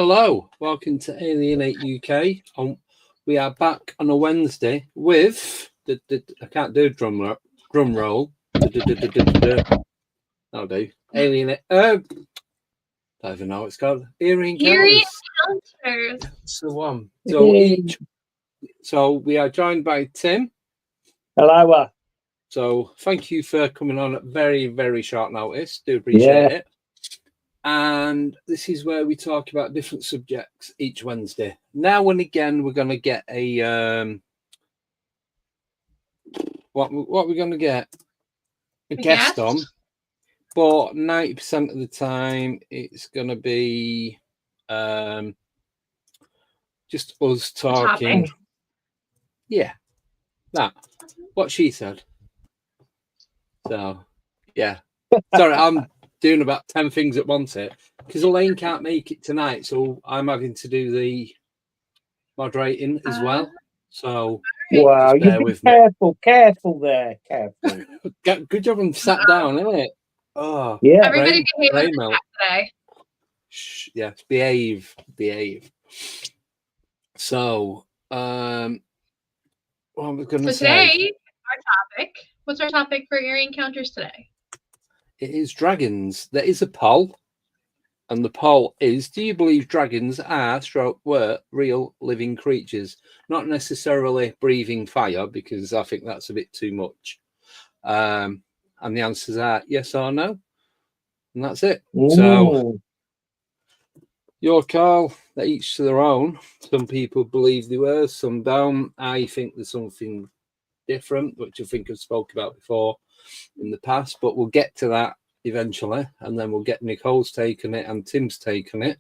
Hello, welcome to Alienate UK. We are back on a Wednesday with I can't do drum roll. That'll do. Alienate. I don't even know what it's called. Eerie Eerie Encounters. Encounters. That's the one. So we are joined by Tim. Hello. So thank you for coming on at very, very short notice. Do appreciate it. And this is where we talk about different subjects each Wednesday. Now and again, we're going to get a what we're going to get a guest on, but 90% of the time it's going to be just us talking. Yeah, that what she said. So yeah, sorry, I'm doing about 10 things at once here because Elaine can't make it tonight, so I'm having to do the moderating as well. So wow, you be careful there. Good job and sat down, isn't it? Oh yeah. Everybody behave in the chat today. Yes, behave. So what we're gonna say today, our topic. What's our topic for Eerie Encounters today? It is dragons. There is a poll, and the poll is: do you believe dragons were real living creatures, not necessarily breathing fire, because I think that's a bit too much. And the answers are yes or no, and that's it. Ooh. So your call. They're each to their own. Some people believe they were, some don't. I think there's something different, which I think I've spoke about before in the past, but we'll get to that eventually, and then we'll get Nicole's take on it and Tim's take on it.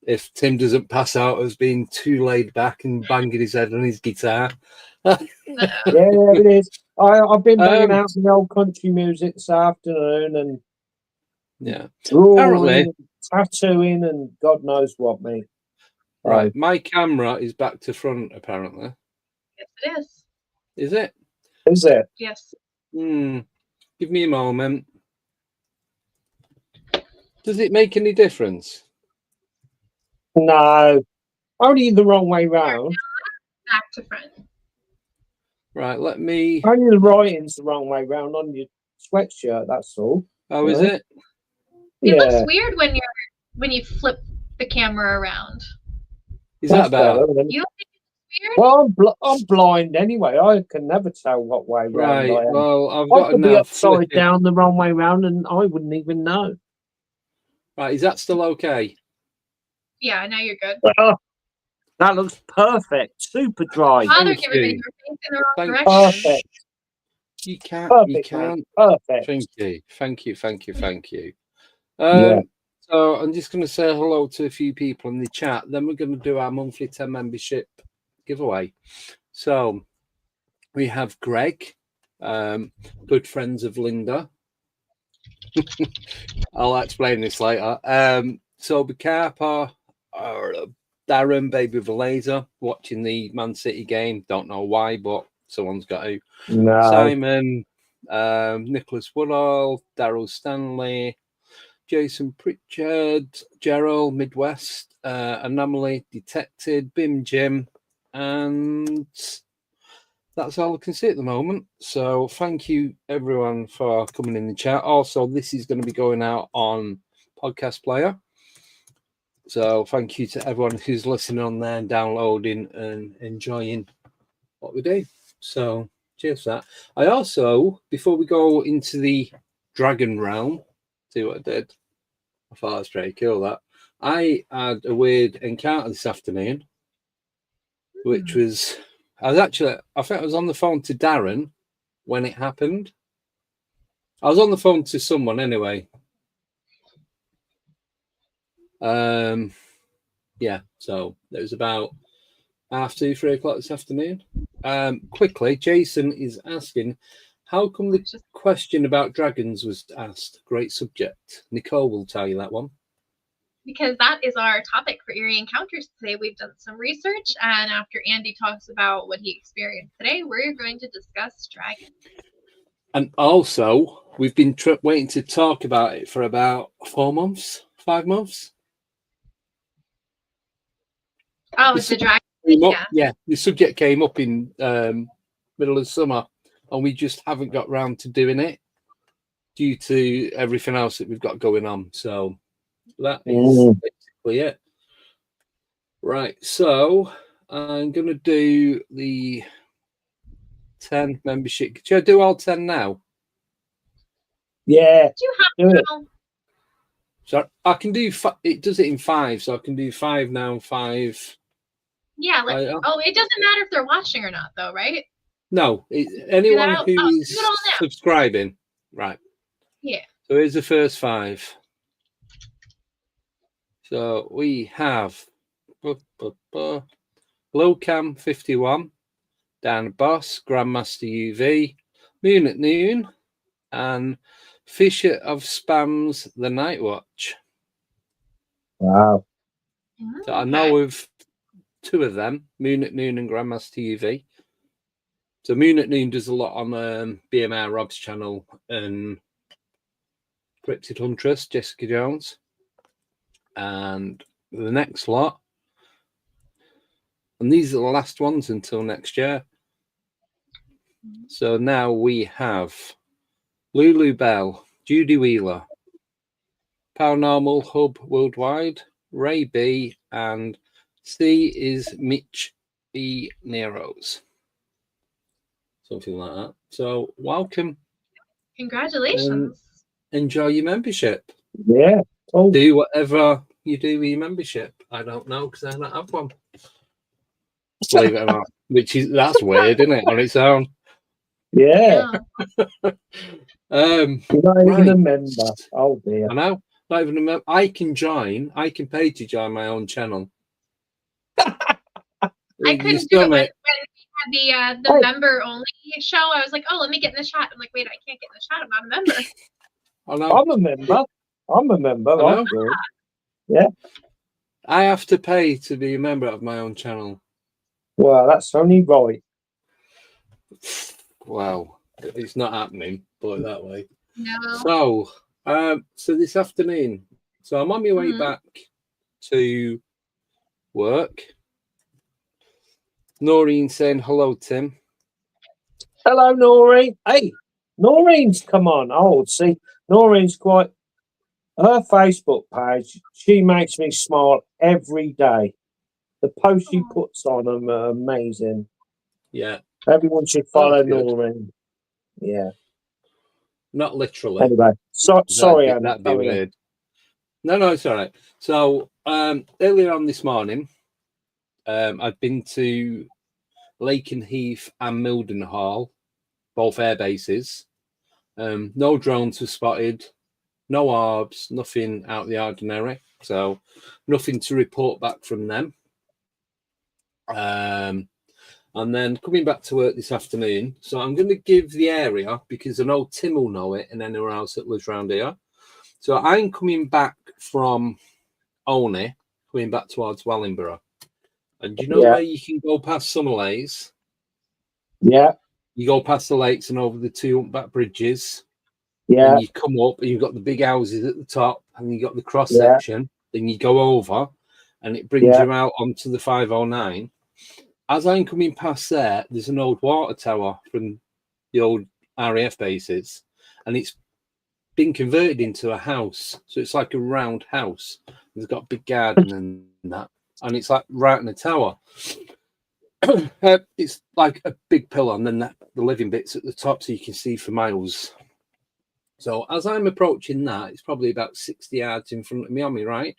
If Tim doesn't pass out as being too laid back and banging his head on his guitar. Yeah, it is. I've been banging out some old country music this afternoon, and drawing, tattooing, and God knows what, mate. Right, my camera is back to front, apparently. Yes, it is. Is it? Is it? Yes. Give me a moment. Does it make any difference? No. Only the wrong way round. Back to front. Right, let me... Only the writing's the wrong way round on your sweatshirt, that's all. Oh, is it? It looks weird when you flip the camera around. Is that about? You don't think it's weird? Well, I'm blind anyway. I can never tell what way round I am. Well, I've got to be upside down the wrong way round, and I wouldn't even know. Right, is that still okay? Yeah, now you're good. That looks perfect. Super dry. Thank you. You're facing the wrong direction. Perfect. You can't. Perfect, you can't. Perfect. Thank you. Yeah. So I'm just going to say hello to a few people in the chat. Then we're going to do our monthly 10 membership giveaway. So we have Greg, good friends of Linda. I'll explain this later. So Bicarpa, Darren, baby with a laser, watching the Man City game. Don't know why, but someone's got to. No. Simon, Nicholas Woodall, Daryl Stanley, Jason Pritchard, Gerald, Midwest, Anomaly Detected, Bim Jim, and that's all I can see at the moment. So thank you everyone for coming in the chat. Also, this is going to be going out on Podcast Player. So thank you to everyone who's listening on there and downloading and enjoying what we do. So cheers for that. I also, before we go into the dragon realm, see what I did. I thought that was pretty cool, that. I had a weird encounter this afternoon, which was, I think I was on the phone to Darren when it happened. I was on the phone to someone anyway. Yeah, so it was about 2:30, 3 o'clock this afternoon. Quickly, Jason is asking, how come the question about dragons was asked? Great subject. Nicole will tell you that one. Because that is our topic for Eerie Encounters today. We've done some research, and after Andy talks about what he experienced today, we're going to discuss dragons. And also, we've been waiting to talk about it for about 4 months, 5 months. Oh, it's the dragon. Yeah, the subject came up in middle of summer, and we just haven't got round to doing it due to everything else that we've got going on. So that is basically it. Right, so I'm going to do the 10 membership. Should I do all 10 now? Yeah. Do you have to? So I can do, it does it in 5, so I can do 5 now, 5. Yeah. It doesn't matter if they're watching or not, though, right? No, anyone who is subscribing. Right. Yeah. So here's the first 5. So we have Glowcam 51, Dan Boss, Grandmaster UV, Moon at Noon, and Fisher of Spams, The Night Watch. Wow. So I know of 2 of them, Moon at Noon and Grandmaster UV. So Moon at Noon does a lot on BMR Rob's channel and Cryptid Huntress, Jessica Jones. And the next lot, and these are the last ones until next year. So now we have Lulu Bell, Judy Wheeler, Paranormal Hub Worldwide, Ray B, and C is Mitch E. Neros. Something like that. So welcome. Congratulations. Enjoy your membership. Yeah. Oh. Do whatever you do with your membership. I don't know because I don't have one. Believe it or not. That's weird, isn't it, on its own? Yeah. You're not even a member. Oh dear. I know. Not even a member. I can pay to join my own channel. I couldn't do it when we had the member only show. I was like, oh, let me get in the chat. I'm like, wait, I can't get in the chat. I'm not a member. I know. I'm a member. I know. Yeah. I have to pay to be a member of my own channel. Well, that's only right. Wow. It's not happening, put it that way. No. So this afternoon, so I'm on my way back to work. Noreen saying hello, Tim. Hello, Noreen. Hey, Noreen's come on. Oh, see, Noreen's quite. Her Facebook page, she makes me smile every day. The posts she puts on them are amazing. Yeah. Everyone should follow Noreen. Yeah. Not literally. Anyway, sorry, Andy. That'd be weird. No, it's all right. So earlier on this morning, I'd been to Lakenheath and Mildenhall, both air bases. No drones were spotted, no orbs, nothing out of the ordinary. So nothing to report back from them. And then coming back to work this afternoon, so I'm going to give the area because I know Tim will know it and anyone else that lives around here. So I'm coming back from Olney, coming back towards Wellingborough. And do you know where you can go past Summerlays? Yeah. You go past the lakes and over the 2 humpback bridges. Yeah. And you come up and you've got the big houses at the top and you've got the cross section. Then you go over and it brings you out onto the 509. As I'm coming past there, there's an old water tower from the old RAF bases, and it's been converted into a house. So it's like a round house. It's got a big garden and that, and it's like right in the tower. It's like a big pillar, and then the living bits at the top, so you can see for miles. So as I'm approaching that, it's probably about 60 yards in front of me on me, right?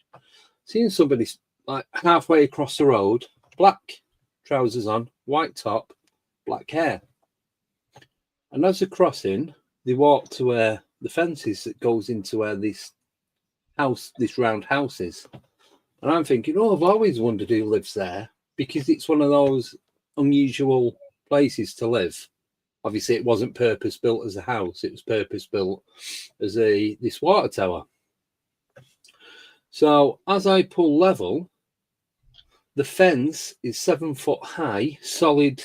Seeing somebody like halfway across the road, black trousers on, white top, black hair. And as they're crossing, they walk to where the fence is that goes into where this round house is. And I'm thinking, I've always wondered who lives there because it's one of those unusual places to live. Obviously, it wasn't purpose built as a house; it was purpose built as this water tower. So as I pull level, the fence is 7 foot high, solid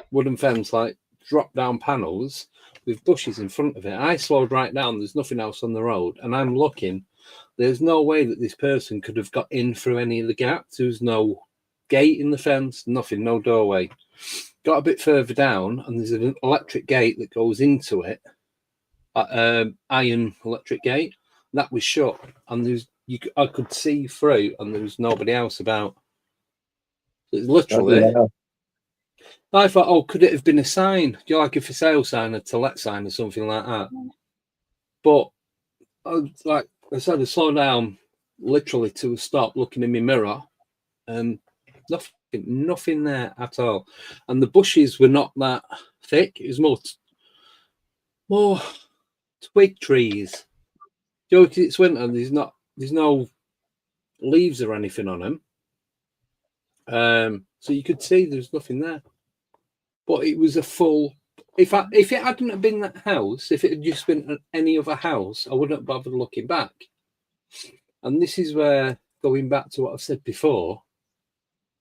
wooden fence, like drop down panels with bushes in front of it. I slowed right down. There's nothing else on the road, and I'm looking. There's no way that this person could have got in through any of the gaps. There's no gate in the fence, nothing, no doorway. Got a bit further down, and there's an electric gate that goes into it, iron electric gate. That was shut, and I could see through, and there was nobody else about. It's literally. I thought, oh, could it have been a sign? Do you like a for sale sign, a to let sign, or something like that? But like I said, I slowed down literally to a stop, looking in my mirror, and nothing there at all. And the bushes were not that thick. It was more twig trees. You know, it's winter. There's no leaves or anything on them. So you could see there's nothing there. But it was a full. If it hadn't have been that house, if it had just been any other house, I wouldn't have bothered looking back. And this is where, going back to what I've said before,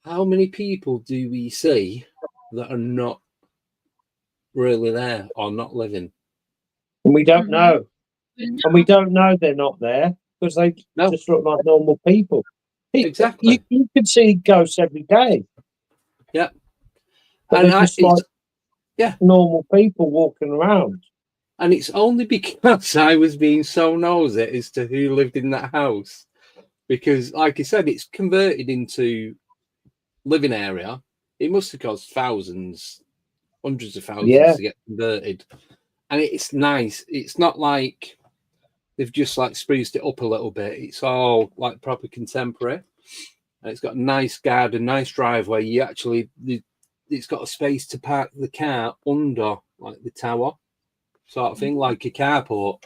how many people do we see that are not really there or not living? And we don't know. And we don't know they're not there because they just look like normal people. Exactly. You can see ghosts every day. Yeah. But they're just like normal people walking around. And it's only because I was being so nosy as to who lived in that house. Because, like I said, it's converted into living area. It must have cost thousands, hundreds of thousands to get converted. And it's nice. It's not like they've just like spruced it up a little bit. It's all like proper contemporary. And it's got a nice garden, nice driveway. It's got a space to park the car under like the tower sort of thing, like a carport.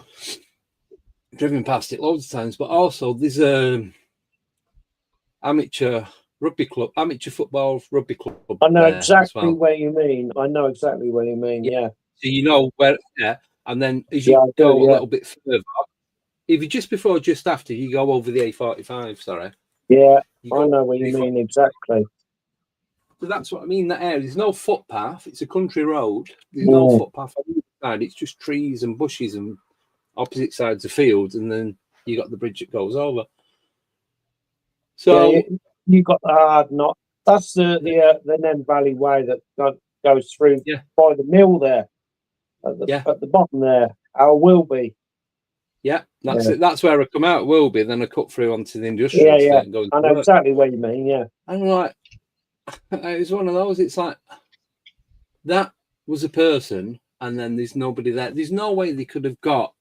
Driven past it loads of times, but also there's a amateur football rugby club. I know exactly where you mean. Yeah. So you know where, and then as you go a little bit further, if you just before, just after, you go over the A45. Sorry. Yeah, I know what you mean exactly. So that's what I mean. That area, there's no footpath. It's a country road. There's no footpath on either side. It's just trees and bushes and opposite sides of fields, and then you got the bridge that goes over. So you got the hard knot. That's the Nen Valley Way that goes through by the mill there at the bottom there. Our Wilby. Yeah, that's it. That's where I come out. Wilby, then I cut through onto the industrial estate and go. I know exactly what you mean. Yeah, I'm like, it was one of those. It's like that was a person, and then there's nobody there. There's no way they could have got.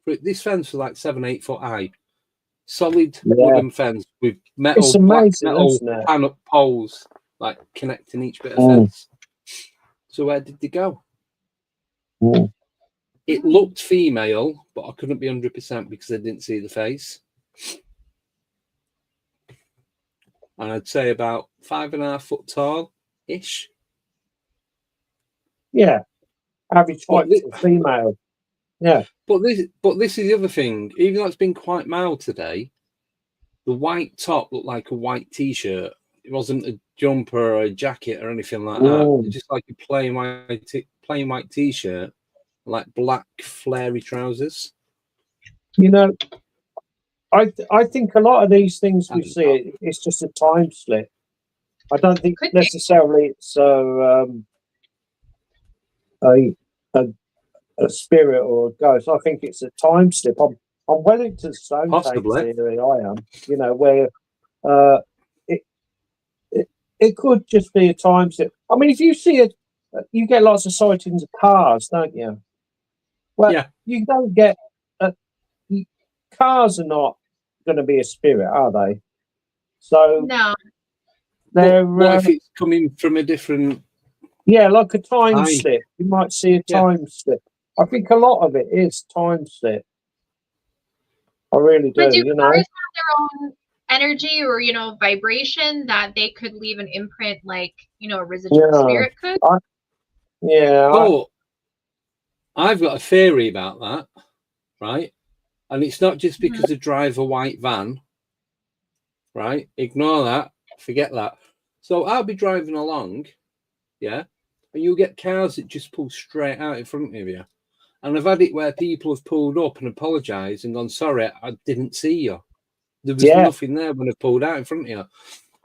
This fence was like 7-8 foot high, solid wooden fence with metal, black metal pan-up poles, like connecting each bit of fence. So where did they go? It looked female, but I couldn't be 100% because I didn't see the face. And I'd say about 5.5 foot tall-ish. Yeah, average height for female. Yeah, but this is the other thing. Even though it's been quite mild today, the white top looked like a white t-shirt. It wasn't a jumper or a jacket or anything like that. It's just like a plain white t-shirt, like black flary trousers. You know, I think a lot of these things we see, it's just a time slip. I don't think necessarily it's a spirit or a ghost. I think it's a time slip. I'm Wellington Stone theory. I am. You know, where it could just be a time slip. I mean, if you see it, you get lots of sightings of cars, don't you? Well, you don't get cars are not going to be a spirit, are they? So no. What if it's coming from a different? Yeah, like a time slip. You might see a time slip. I think a lot of it is time slip. I really do. But do you know, cars have their own energy or vibration that they could leave an imprint, like a residual spirit could? I've got a theory about that, right? And it's not just because I drive a white van, right? Ignore that. Forget that. So I'll be driving along, and you'll get cars that just pull straight out in front of you. And I've had it where people have pulled up and apologised and gone, sorry, I didn't see you. There was nothing there when I pulled out in front of you.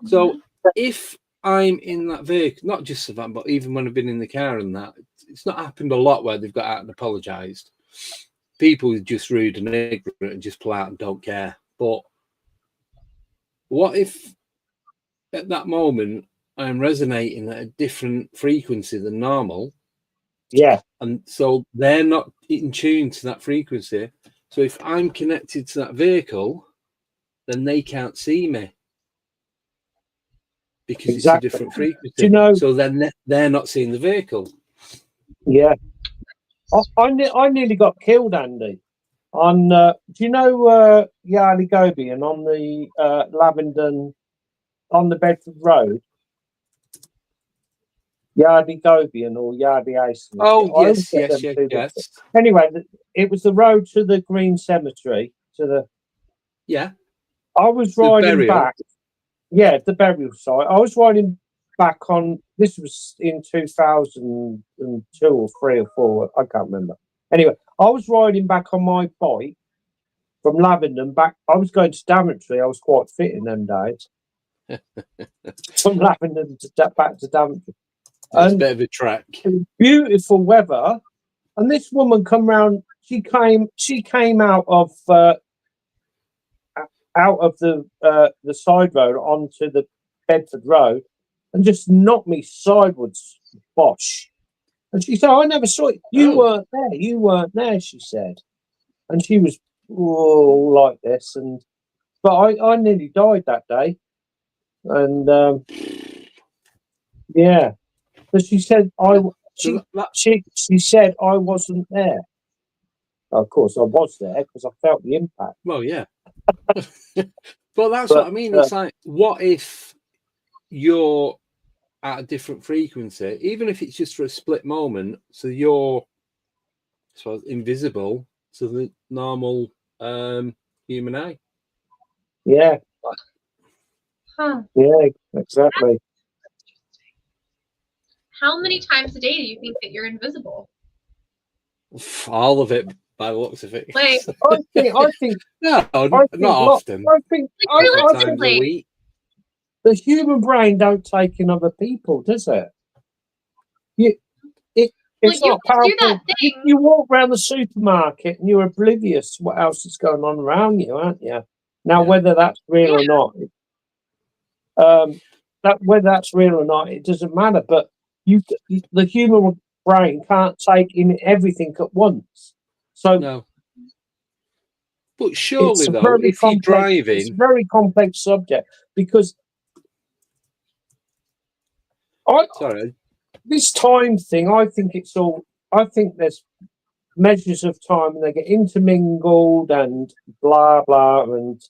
So if I'm in that vehicle, not just the van, but even when I've been in the car and that, it's not happened a lot where they've got out and apologised. People are just rude and ignorant and just pull out and don't care. But what if at that moment I'm resonating at a different frequency than normal? Yeah. And so they're not in tune to that frequency. So if I'm connected to that vehicle, then they can't see me because it's a different frequency. Do you know, so then they're not seeing the vehicle. Yeah. I nearly got killed, Andy. On do you know Yardley Gobian on the Lavenden on the Bedford Road? Yardley Gobian or Yardley Ace. Oh, yes. Anyway, it was the road to the Green Cemetery. Yeah. I was riding back. Yeah, the burial site. I was riding back on. This was in 2002 or 3 or 4. I can't remember. Anyway, I was riding back on my bike from Lavenden back. I was going to Daventry. I was quite fit in them days. From Lavenden back to Daventry. It's a bit of a trek. Beautiful weather, and this woman come round. She came out of the side road onto the Bedford Road, and just knocked me sideways. Bosh! And she said, "I never saw it. You weren't there. You weren't there." She said, and she was like this, but I nearly died that day, and yeah. But she said she said I wasn't there. Of course, I was there because I felt the impact. Well, yeah. But that's what I mean. It's like, what if you're at a different frequency, even if it's just for a split moment, so you're invisible to the normal human eye? Yeah. Huh. Yeah, exactly. How many times a day do you think that you're invisible? All of it, by the looks of it. Like, I think no, not often. I think times a week. The human brain don't take in other people, does it? It's not powerful. You walk around the supermarket and you're oblivious to what else is going on around you, aren't you? Now, whether that's real or not, whether that's real or not, it doesn't matter. But the human brain can't take in everything at once. So, no. But surely, though, if you're driving, it's a very complex subject because this time thing. I think there's measures of time and they get intermingled and blah blah and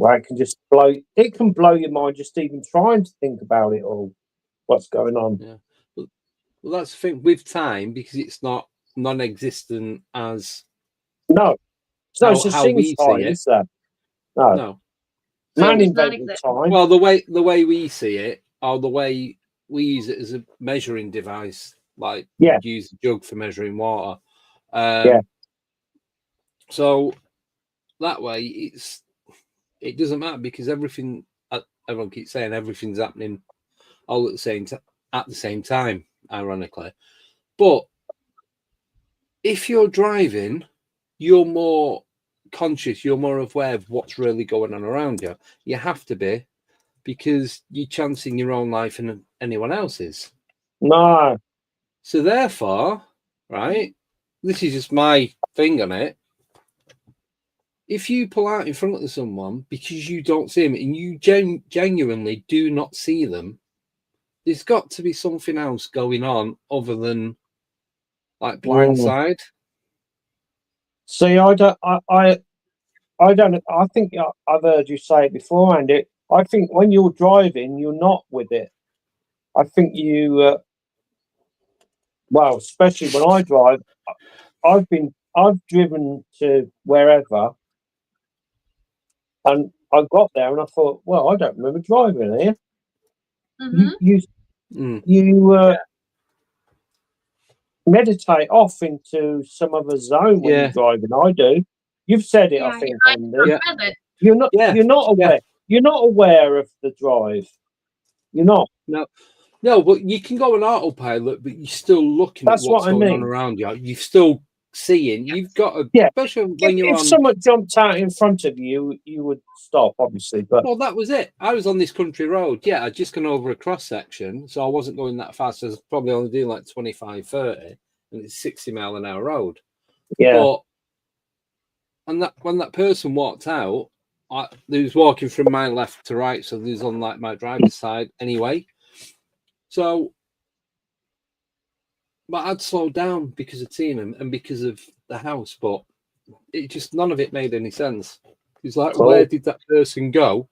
it can just blow. It can blow your mind just even trying to think about it all. What's going on? Yeah. Well, that's the thing with time, because it's not non-existent as it's a single time, is that? No. Man invented time. Well, the way we see it, or the way we use it as a measuring device, like use a jug for measuring water. So that way, it doesn't matter, because everything. Everyone keeps saying everything's happening all at the same time, ironically. But if you're driving, you're more conscious, you're more aware of what's really going on around you. You have to be, because you're chancing your own life and anyone else's. No. So therefore, right, this is just my thing on it. If you pull out in front of someone because you don't see them and you genuinely do not see them, there's got to be something else going on other than like blindside. See, I don't. I think I've heard you say it before, Andy. I think when you're driving, you're not with it. I think you. Well, especially when I drive, I've driven to wherever, and I got there and I thought, well, I don't remember driving here. Mm-hmm. You meditate off into some other zone when you're driving. I do. You've said it, I think, Andy. You're You're not aware. you're not aware of the drive. You're not. No, but you can go on autopilot, but you're still looking That's at what's what I going on mean. around you. You're still seeing. You've got to, Yeah. especially when you're If on. someone jumped out in front of you, you would stop, obviously. But Well, that was it. I was on this country road. Yeah, I'd just gone over a cross section, so I wasn't going that fast. I was probably only doing like 25, 30, and it's 60-mile-an-hour road. yeah, But when that person walked out, they was walking from my left to right, so they was on like my driver's side anyway. So, but I'd slowed down because of seeing him and because of the house, but it just none of it made any sense. It's like, Cool. where did that person go?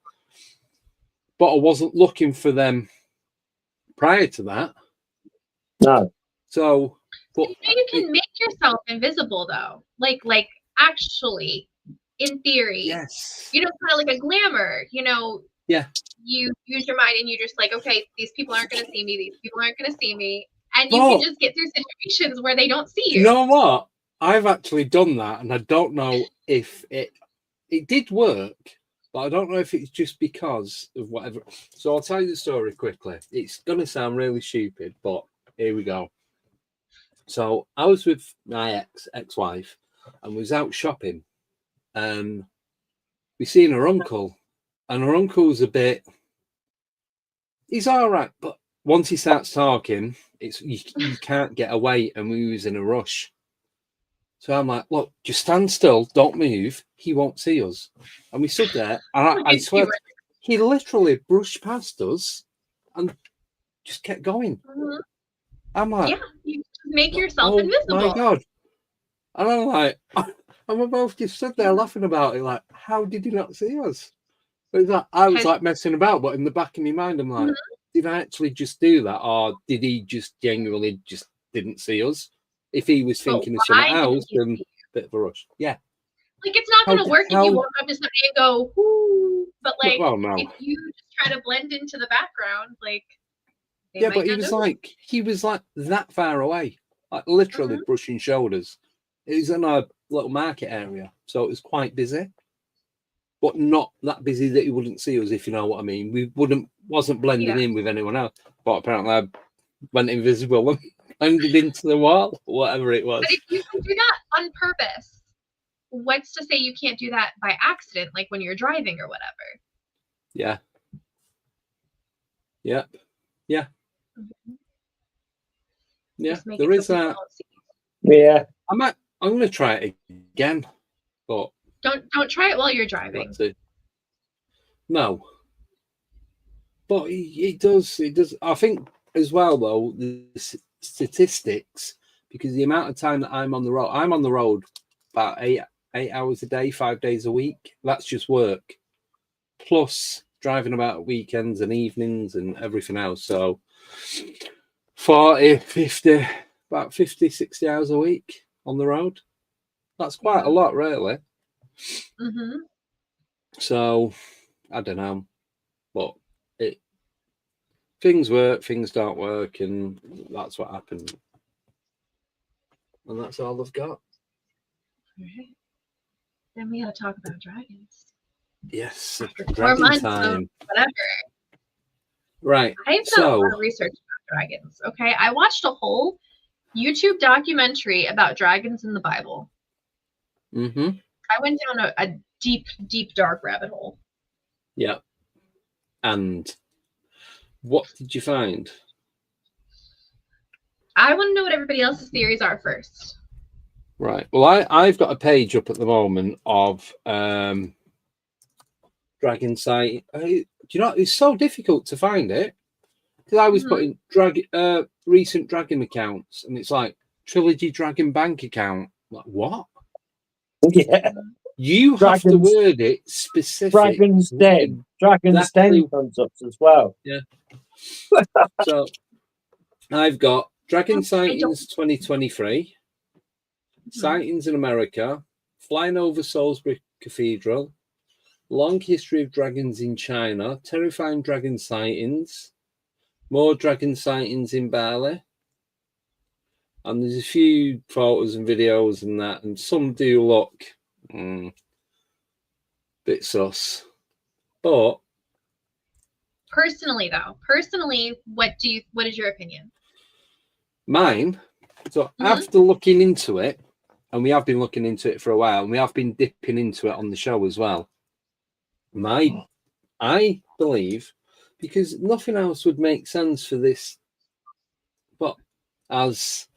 But I wasn't looking for them prior to that. no. So, but you can make yourself invisible though. Like actually, in theory. yes. You know, kind of like a glamour, you know. Yeah. You use your mind and you just like, okay, these people aren't going to see me. These people aren't going to see me. And you can just get through situations where they don't see you. You know what? I've actually done that, and I don't know if it did work, but I don't know if it's just because of whatever. So I'll tell you the story quickly. It's going to sound really stupid, but here we go. So I was with my ex-wife, and we was out shopping, and we seen her uncle, and her uncle's a bit. He's all right, but once he starts talking, it's you can't get away, and we was in a rush. So I'm like, look, just stand still, don't move. He won't see us. And we stood there, and I swear, he literally brushed past us and just kept going. Mm-hmm. I'm like, yeah, you make yourself invisible. Oh my God. And I'm like, and we both just stood there laughing about it, like, how did he not see us? Like, I was like messing about, but in the back of my mind, I'm like, did I actually just do that? Or did he just genuinely just didn't see us? If he was thinking of something else, then a bit of a rush. Yeah. Like, it's not going to work if you walk up to somebody and go, whoo. But, like, no. if you just try to blend into the background, like, yeah, but he was like that far away, like literally brushing shoulders. It was in a little market area, so it was quite busy, but not that busy that he wouldn't see us, if you know what I mean. We wasn't blending in with anyone else, but apparently I went invisible and blended into the wall, whatever it was. But if you can do that on purpose, what's to say you can't do that by accident, like when you're driving or whatever? Yeah. Yeah, there is that. Yeah. I'm going to try it again, but don't try it while you're driving. No, but it does. I think as well, though, the statistics, because the amount of time that I'm on the road about 8 hours a day, 5 days a week. That's just work, plus driving about weekends and evenings and everything else. So 40, 50, about 50, 60 hours a week on the road. That's quite a lot, really. Mm-hmm. So I don't know, but things work, things don't work, and that's what happened. And that's all I've got. All right. Then we got to talk about dragons. Yes, dragon time. Whatever. Right. I've done a lot of research about dragons. Okay, I watched a whole YouTube documentary about dragons in the Bible. Mm-hmm. I went down a deep, deep, dark rabbit hole. Yeah. And what did you find? I want to know what everybody else's theories are first. Right. Well, I've got a page up at the moment of dragon sight. Do you know, it's so difficult to find it, because I was putting recent dragon accounts, and it's like Trilogy Dragon Bank account. Like, what? Yeah. You have to word it specific. Dragon's Den. Dragon's Den comes up as well. Yeah. So I've got Dragon Sightings 2023, Sightings in America, Flying Over Salisbury Cathedral, Long History of Dragons in China, Terrifying Dragon Sightings, more Dragon Sightings in Bali. And there's a few photos and videos and that, and some do look bit sus. But Personally, though, what is your opinion? Mine. So after looking into it, and we have been looking into it for a while, and we have been dipping into it on the show as well. I believe, because nothing else would make sense for this, but as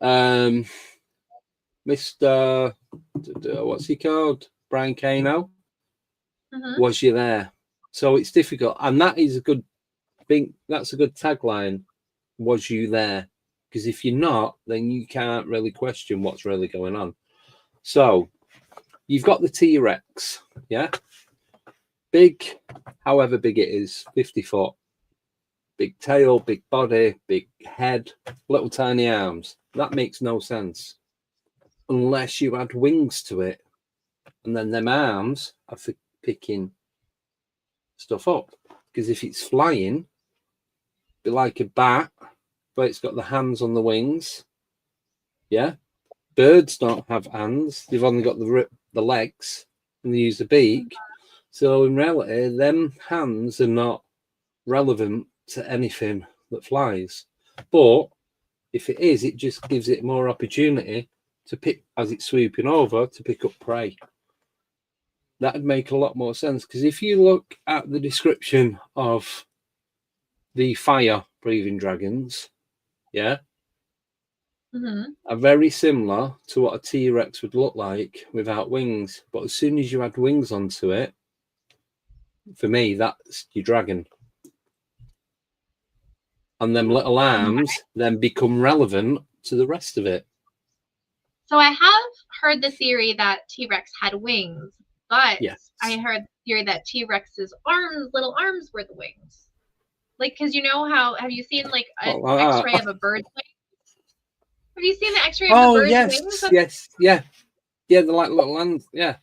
Mr. What's he called? Brian Kano. Was you there? So it's difficult, and that is a good thing. That's a good tagline. Was you there? Because if you're not, then you can't really question what's really going on. So you've got the T-Rex, yeah, big, however big it is, 50 foot, big tail, big body, big head, little tiny arms. That makes no sense unless you add wings to it, and then them arms are for picking stuff up. Because if it's flying, it'd be like a bat, but it's got the hands on the wings. Yeah, birds don't have hands; they've only got the legs, and they use the beak. So in reality, them hands are not relevant to anything that flies. But if it is, it just gives it more opportunity to pick as it's swooping over to pick up prey. That'd make a lot more sense, because if you look at the description of the fire-breathing dragons, yeah, are very similar to what a T-Rex would look like without wings. But as soon as you add wings onto it, for me, that's your dragon. And them little arms then become relevant to the rest of it. So I have heard the theory that T-Rex had wings, but yes. I heard the theory that T-Rex's little arms were the wings. Like, because you know how, have you seen like an X-ray of a bird's wings? Have you seen the X-ray of the bird's wings? Yes, yeah. Yeah, they're like little hands, yeah.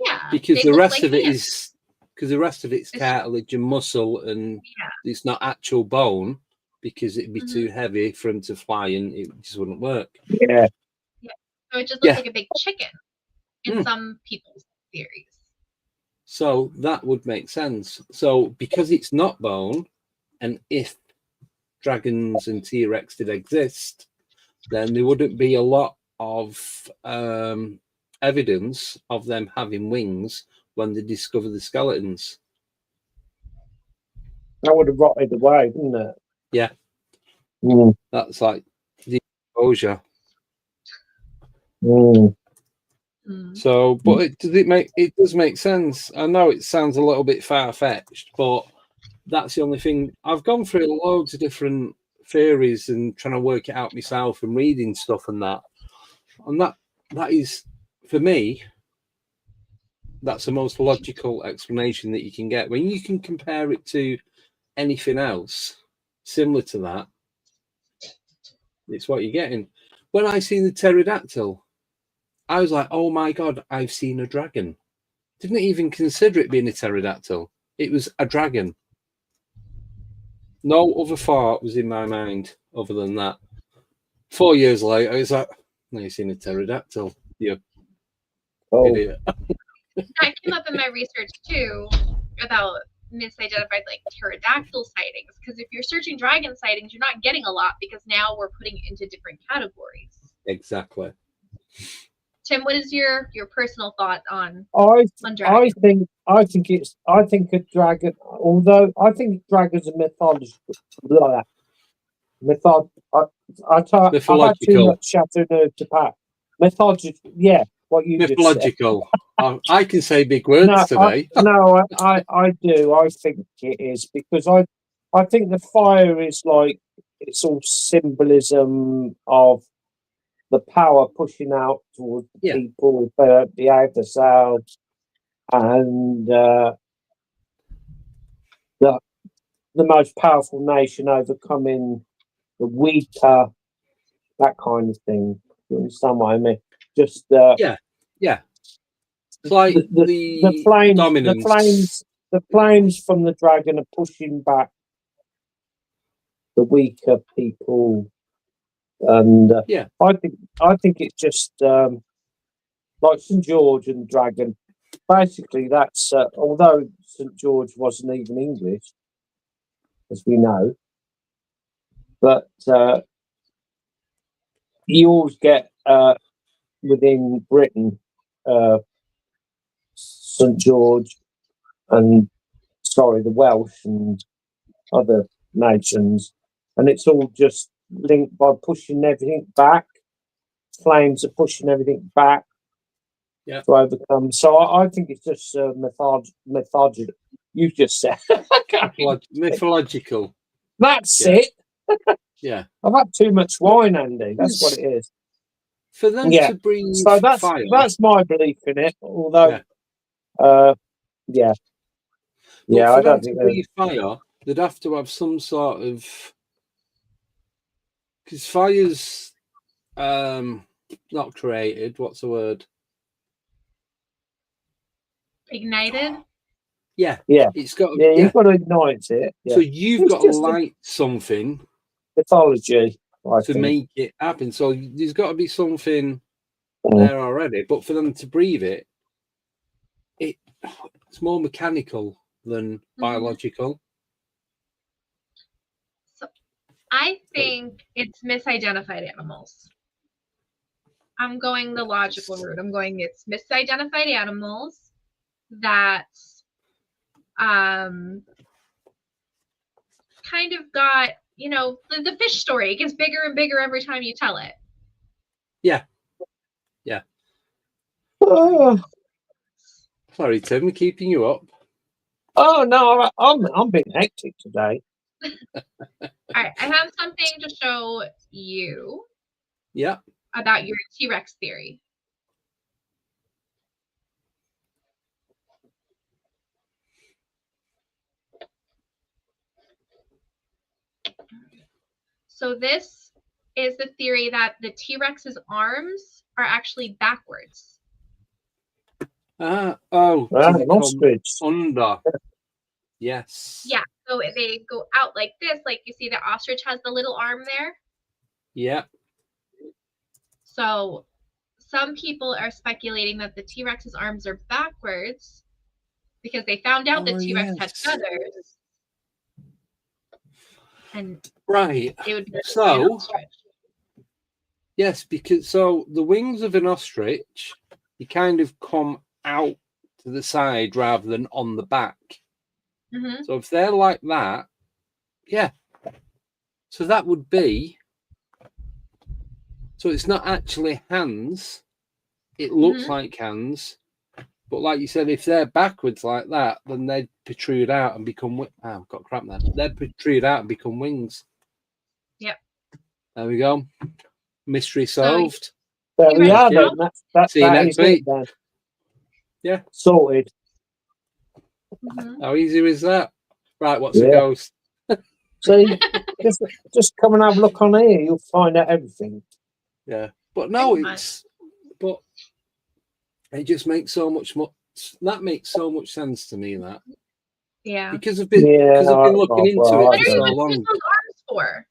Yeah. Because the rest of it is, cartilage and muscle, and it's not actual bone, because it'd be too heavy for him to fly and it just wouldn't work. Yeah. So it just looks like a big chicken in some people's theories. So that would make sense. So because it's not bone, and if dragons and T-Rex did exist, then there wouldn't be a lot of evidence of them having wings when they discover the skeletons. That would have rotted away, wouldn't it? Yeah. That's like the exposure. So, but it does make sense. I know it sounds a little bit far-fetched, but that's the only thing. I've gone through loads of different theories and trying to work it out myself and reading stuff and that. And that is, for me, that's the most logical explanation that you can get. When you can compare it to anything else similar to that, it's what you're getting. When I seen the pterodactyl, I was like, oh my God, I've seen a dragon. Didn't even consider it being a pterodactyl. It was a dragon. No other thought was in my mind other than that. 4 years later, I was like, no, you've seen a pterodactyl. You idiot. That came up in my research too about misidentified like pterodactyl sightings, because if you're searching dragon sightings, you're not getting a lot, because now we're putting it into different categories. Exactly. Tim, what is your personal thought on dragon? I think a dragon, although I think dragons are mythological. I've had too much Chateauneuf to pack. Mythological, yeah. What you mythological. I can say big words today. I do. I think it is, because I think the fire is like, it's all symbolism of the power pushing out towards the people to behave themselves, and the most powerful nation overcoming the weaker, that kind of thing. You understand what I mean? Just yeah. It's like the flames, dominance. The flames from the dragon are pushing back the weaker people, and I think it's just like St. George and the dragon. basically that's although St George wasn't even English, as we know, but you always get within Britain St George and the Welsh and other nations, and it's all just linked by pushing everything back. Flames are pushing everything back to overcome. So I think it's just mythology. You just said mythological. That's it. Yeah, I've had too much wine, Andy. That's what it is. For them to breathe so fire. That's my belief in it. Although, But for I them don't to think breathe fire, they'd have to have some sort of, because fire's not created. What's the word? Ignited. Yeah. It's got. You've got to ignite it. Yeah. So you've got to light something. Mythology to make it happen. So there's got to be something there already. But for them to breathe it, it's more mechanical than biological. So I think it's misidentified animals. I'm going the logical route. It's misidentified animals that kind of got, the fish story. It gets bigger and bigger every time you tell it. Yeah. Sorry, Tim, we're keeping you up. Oh no, I'm being hectic today. All right, I have something to show you. Yeah. About your T-Rex theory. So this is the theory that the T-Rex's arms are actually backwards. An ostrich. Under. Yes. Yeah, so they go out like this, like you see the ostrich has the little arm there. Yeah. So some people are speculating that the T-Rex's arms are backwards because they found out the T-Rex had feathers. And right. It would be so yes, because the wings of an ostrich, you kind of come out to the side rather than on the back. Mm-hmm. So if they're like that, so that would be. So it's not actually hands. It looks like hands, but like you said, if they're backwards like that, then they'd protrude out and become. I've got crap there. They'd protrude out and become wings. Yep. There we go. Mystery solved. There we are. See you next week. Yeah. Sorted. How easy is that? Right. What's a ghost? See, just come and have a look on here. You'll find out everything. Yeah, but no, but it just makes so much more. That makes so much sense to me. That because I've been looking into it for so long. What are you going to use those arms for?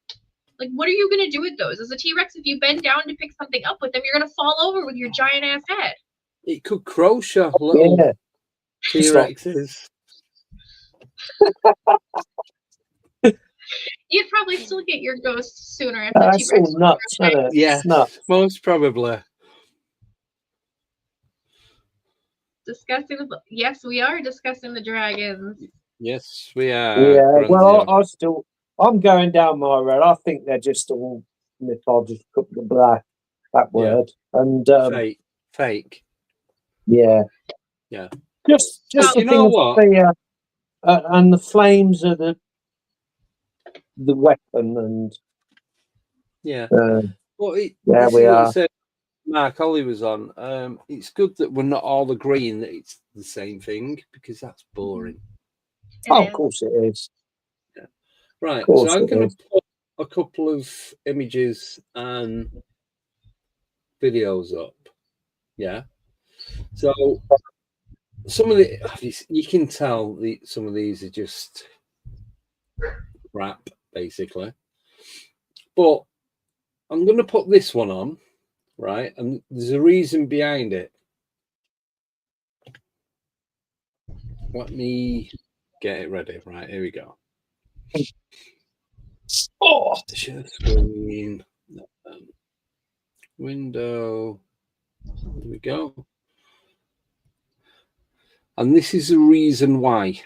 Like, what are you going to do with those? As a T-Rex, if you bend down to pick something up with them, you're going to fall over with your giant ass head. It could crush a little T-Rexes. You'd probably still get your ghost sooner if the T-Rex was nuts, isn't it? Yes, most probably. Discussing yes, we are discussing the dragons. Yes, we are. Yeah, well, I'm going down my road. I think they're just all mythological, that word. And fake. Yeah. Just the you know what? Fear, and the flames are the weapon, and we are. Mark Ollie was on. It's good that we're not all agreeing that it's the same thing because that's boring. Of course it is. Yeah. Right, so I'm going to put a couple of images and videos up. Yeah. So some of you can tell some of these are just crap, basically. But I'm going to put this one on. Right, and there's a reason behind it. Let me get it ready. Right, here we go. Oh, Share screen. Window. There we go. And this is the reason why.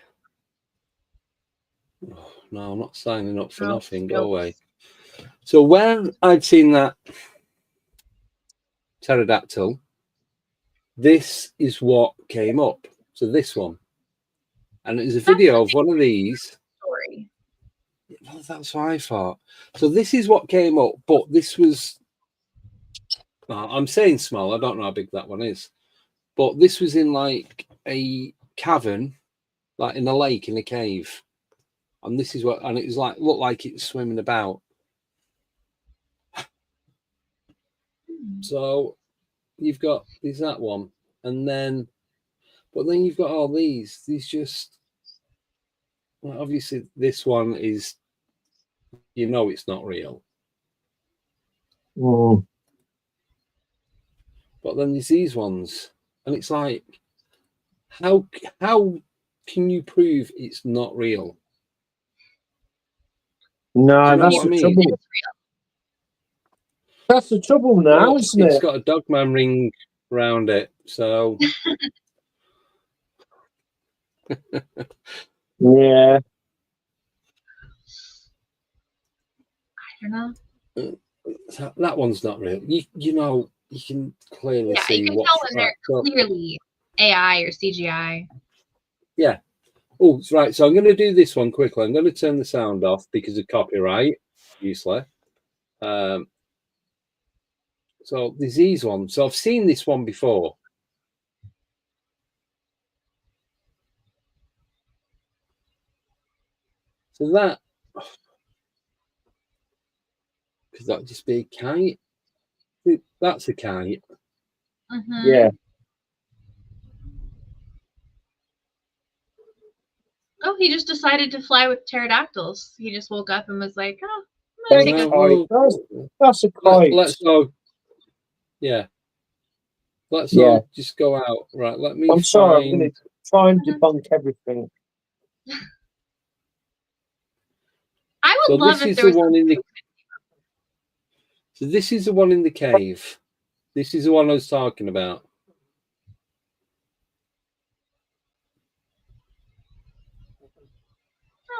Oh, no, I'm not signing up for nothing. Go away. So when I'd seen that pterodactyl, this is what came up. So this one. And it was a video of one of these. Story. Well, that's what I thought. So this is what came up, but this was... I'm saying small. I don't know how big that one is. But this was in like a cavern, like in a lake, in a cave. And this is what... And it was like, looked like it's swimming about. So you've got... There's that one. And then... But then you've got all these. These just... Well, obviously, this one is... You know it's not real. mm. But then there's these ones. And it's like... How can you prove it's not real? No, that's what I the mean? trouble. That's the trouble now, Well, isn't it's it? got a dogman ring around it, so Yeah. I don't know. so that one's not real. You know, you can clearly Yeah, see you can what. tell when Right, they're clearly AI or CGI. yeah. Oh, right. So I'm going to do this one quickly. I'm going to turn the sound off because of copyright. Useless. So there's these ones. So I've seen this one before. So that could that just be a kite? That's a kite. Mm-hmm. Yeah. Oh, he just decided to fly with pterodactyls. He just woke up and was like, "Oh, I'm That's gonna a take a." kite. That's a kite. Let's go. Yeah. Let's Yeah. all just go out. Right. Let me I'm sorry, I'm going find. to try and debunk everything. I would So love this if is there the was. one in the. So this is the one in the cave. This is the one I was talking about.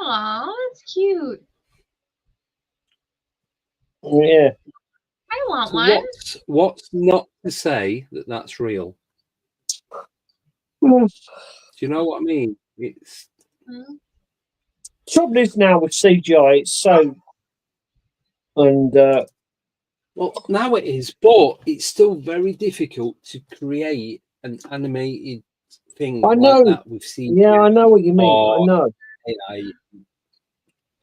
Aw, that's cute. Yeah. I want So one. what's not to say that that's real? Mm. Do you know what I mean? It's Mm. Trouble is now with CGI, it's so. And well now it is, but it's still very difficult to create an animated thing I like know. that with CGI. Yeah, I know what you mean. I or know. AI.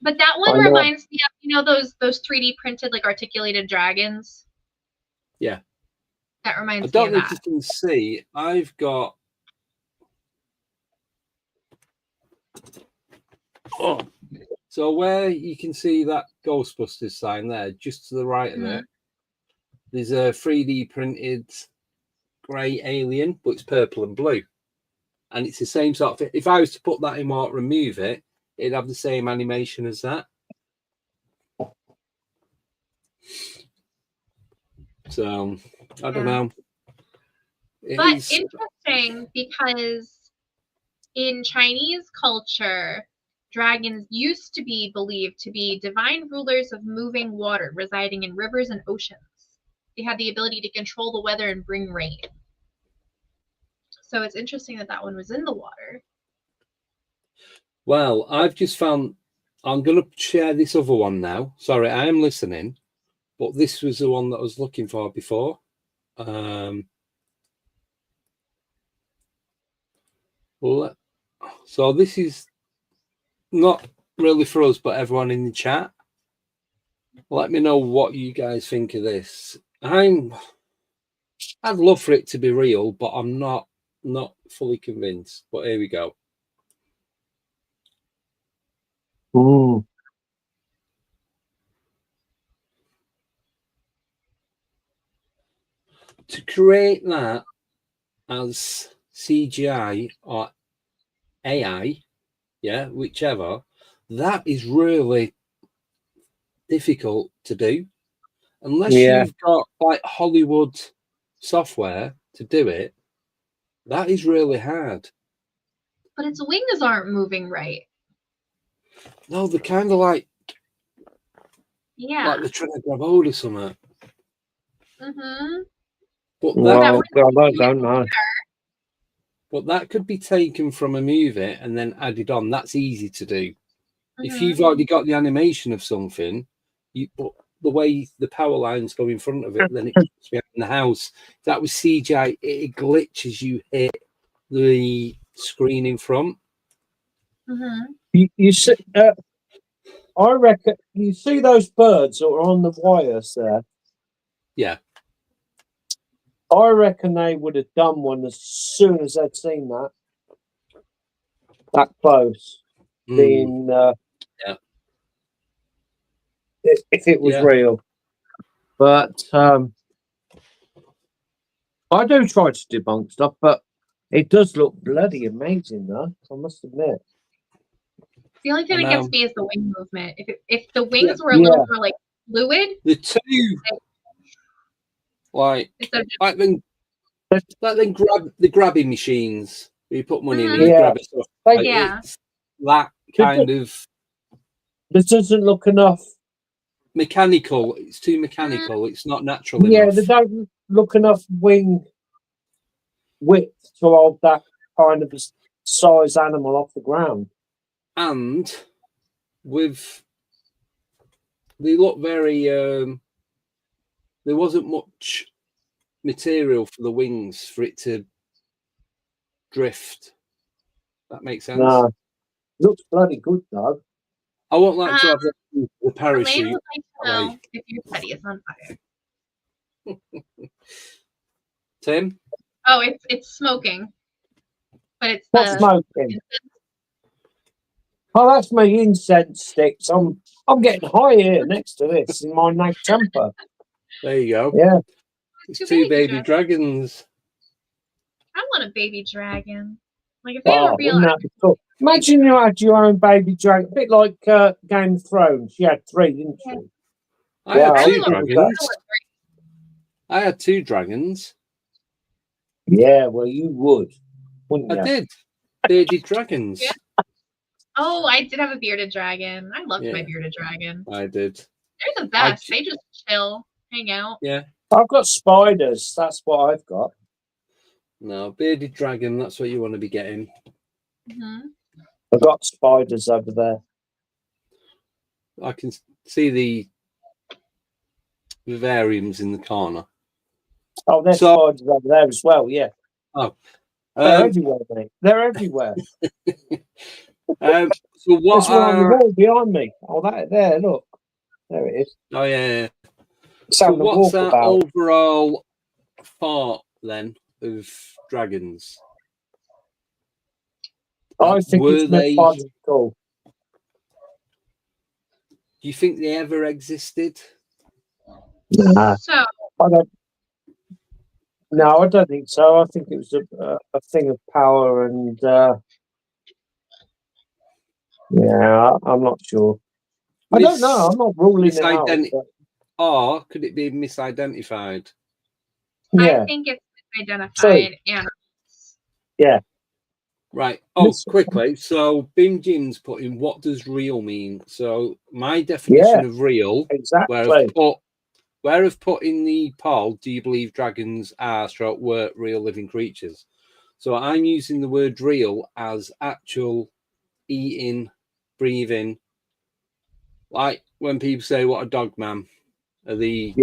But that one I know. reminds me of those 3D printed like articulated dragons. Yeah. That I reminds me don't of know if that. you can see. I've got. Oh, so where you can see that Ghostbusters sign there, just to the right of it, there's a 3D printed grey alien, but it's purple and blue. And it's the same sort of. If I was to put that in water and move it, it'd have the same animation as that. So I don't know. But interesting because in Chinese culture, dragons used to be believed to be divine rulers of moving water residing in rivers and oceans. They had the ability to control the weather and bring rain. So it's interesting that that one was in the water. Well, I've just found. I'm going to share this other one now. Sorry, I am listening, but this was the one that I was looking for before. So this is not really for us, but everyone in the chat. Let me know what you guys think of this. I'd love for it to be real, but I'm not fully convinced. But here we go. Mm. To create that as CGI or AI, yeah, whichever, that is really difficult to do unless Yeah. you've got like Hollywood software to do it. That is really hard. But its wings aren't moving right. No, they're kind of like Yeah. they're trying to grab hold of something. Mm-hmm. But Well, God, I don't know. that could be taken from a movie and then added on. That's easy to do. If Mm-hmm. you've already got the animation of something, but the way the power lines go in front of it, then it keeps behind the house. If that was CGI, it glitches. You hit the screen in front. Mm-hmm. You see, I reckon you see those birds that are on the wires there. Yeah. I reckon they would have done one as soon as they'd seen that close. Being Yeah. if it was Yeah. real, but I do try to debunk stuff, but it does look bloody amazing, though. I must admit. The only thing I that gets know. me is the wing movement. If the wings were a Yeah. little more like fluid, The two, like instead of just grab the grabbing machines. Where you put money in and Mhm. you Yeah. grab it. Stuff. They- Like, Yeah. it's that kind of This doesn't look enough. mechanical. It's too mechanical. It's not natural Yeah, enough. they don't look enough wing width to hold that kind of a size animal off the ground. And they look very there wasn't much material for the wings for it to drift. That makes sense. No, looks bloody good though. I won't like to have the Elaine parachute. would like to know if your teddy is on fire. Tim? Oh, it's smoking, but it's What's the smoking? Oh, that's my incense sticks. I'm getting high here next to this in my night temper. There you go. Yeah. It's two baby dragons. I want a baby dragon. Like if they were Oh, real, wouldn't that be cool? Imagine you had your own baby dragon, a bit like Game of Thrones. You had 3, didn't you? I had Wow. two dragons. I had 2 dragons. Yeah, well, you would, wouldn't you? I did. Bearded dragons. Yeah. Oh, I did have a bearded dragon. I loved my Yeah. bearded dragon. I did. They're the best. They just chill, hang out. Yeah. I've got spiders. That's what I've got. No, bearded dragon, that's what you want to be getting. Mm-hmm. I've got spiders over there. I can see the vivariums in the corner. Oh, there's spiders over there as well, yeah. Oh. They're everywhere, mate. They're everywhere. So what There's one on the wall behind me. Oh, that there, look. There it is. Oh, yeah. So what's our overall thought, then, of dragons? I think it's mythological. Do you think they ever existed? Nah. So I don't think so. I think it was a thing of power and yeah, I'm not sure. I don't know. I'm not ruling it out. But... Or could it be misidentified? Yeah. I think it's misidentified animals. Yeah. Right. Oh, quickly. So Bim Jim's put in, what does real mean? So my definition of real, exactly. Where I've put in the poll, do you believe dragons were real living creatures? So I'm using the word real as actual eating, breathing. Like when people say, what a dog, man, are the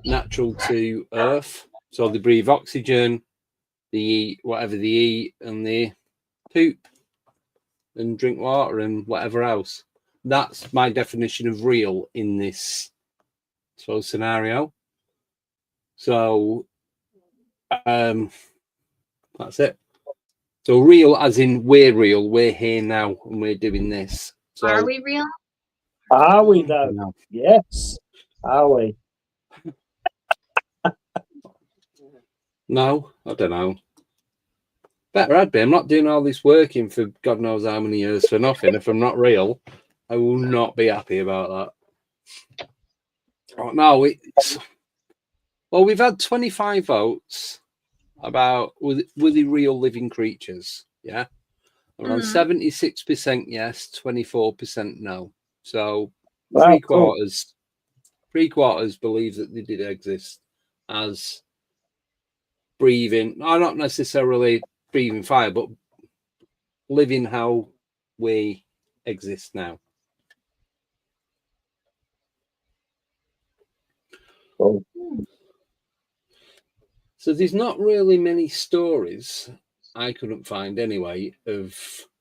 natural to earth. So they breathe oxygen, they eat whatever they eat, and they poop and drink water and whatever else. That's my definition of real in this scenario. So that's it. So real as in we're real, we're here now and we're doing this. So are we real? Are we though? No. Yes. Are we? No, I don't know. Better I'd be. I'm not doing all this working for God knows how many years for nothing. If I'm not real, I will not be happy about that. Oh, no, well, we've had 25 votes about were they real living creatures? Yeah, around 76% yes, 24% no. So Wow, cool. three quarters believe that they did exist as breathing, not necessarily breathing fire, but living how we exist now. Cool. So there's not really many stories I couldn't find anyway of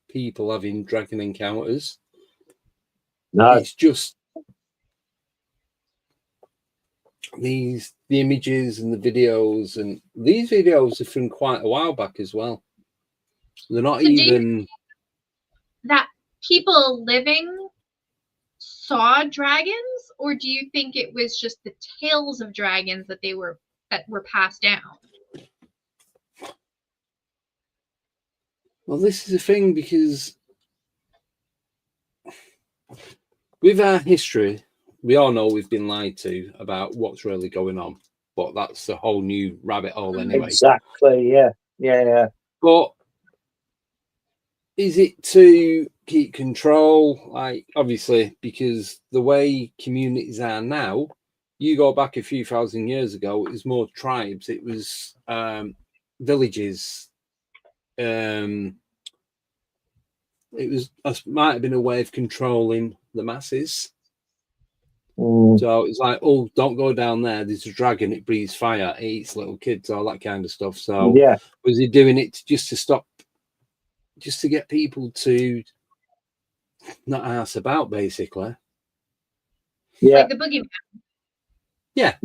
people having dragon encounters. No. It's just the images and the videos, and these videos are from quite a while back as well. They're not even that people living saw dragons, or do you think it was just the tales of dragons that were passed down? Well, this is the thing, because with our history, we all know we've been lied to about what's really going on, but that's a whole new rabbit hole anyway. Exactly, yeah. But is it to keep control? Like, obviously, because the way communities are now, you go back a few thousand years ago, it was more tribes, it was villages. It might have been a way of controlling the masses. So it's like, oh, don't go down there. There's a dragon. It breathes fire. It eats little kids. All that kind of stuff. So Yeah. was he doing it just to get people to not ask about, basically? Yeah. Like the boogeyman. Yeah.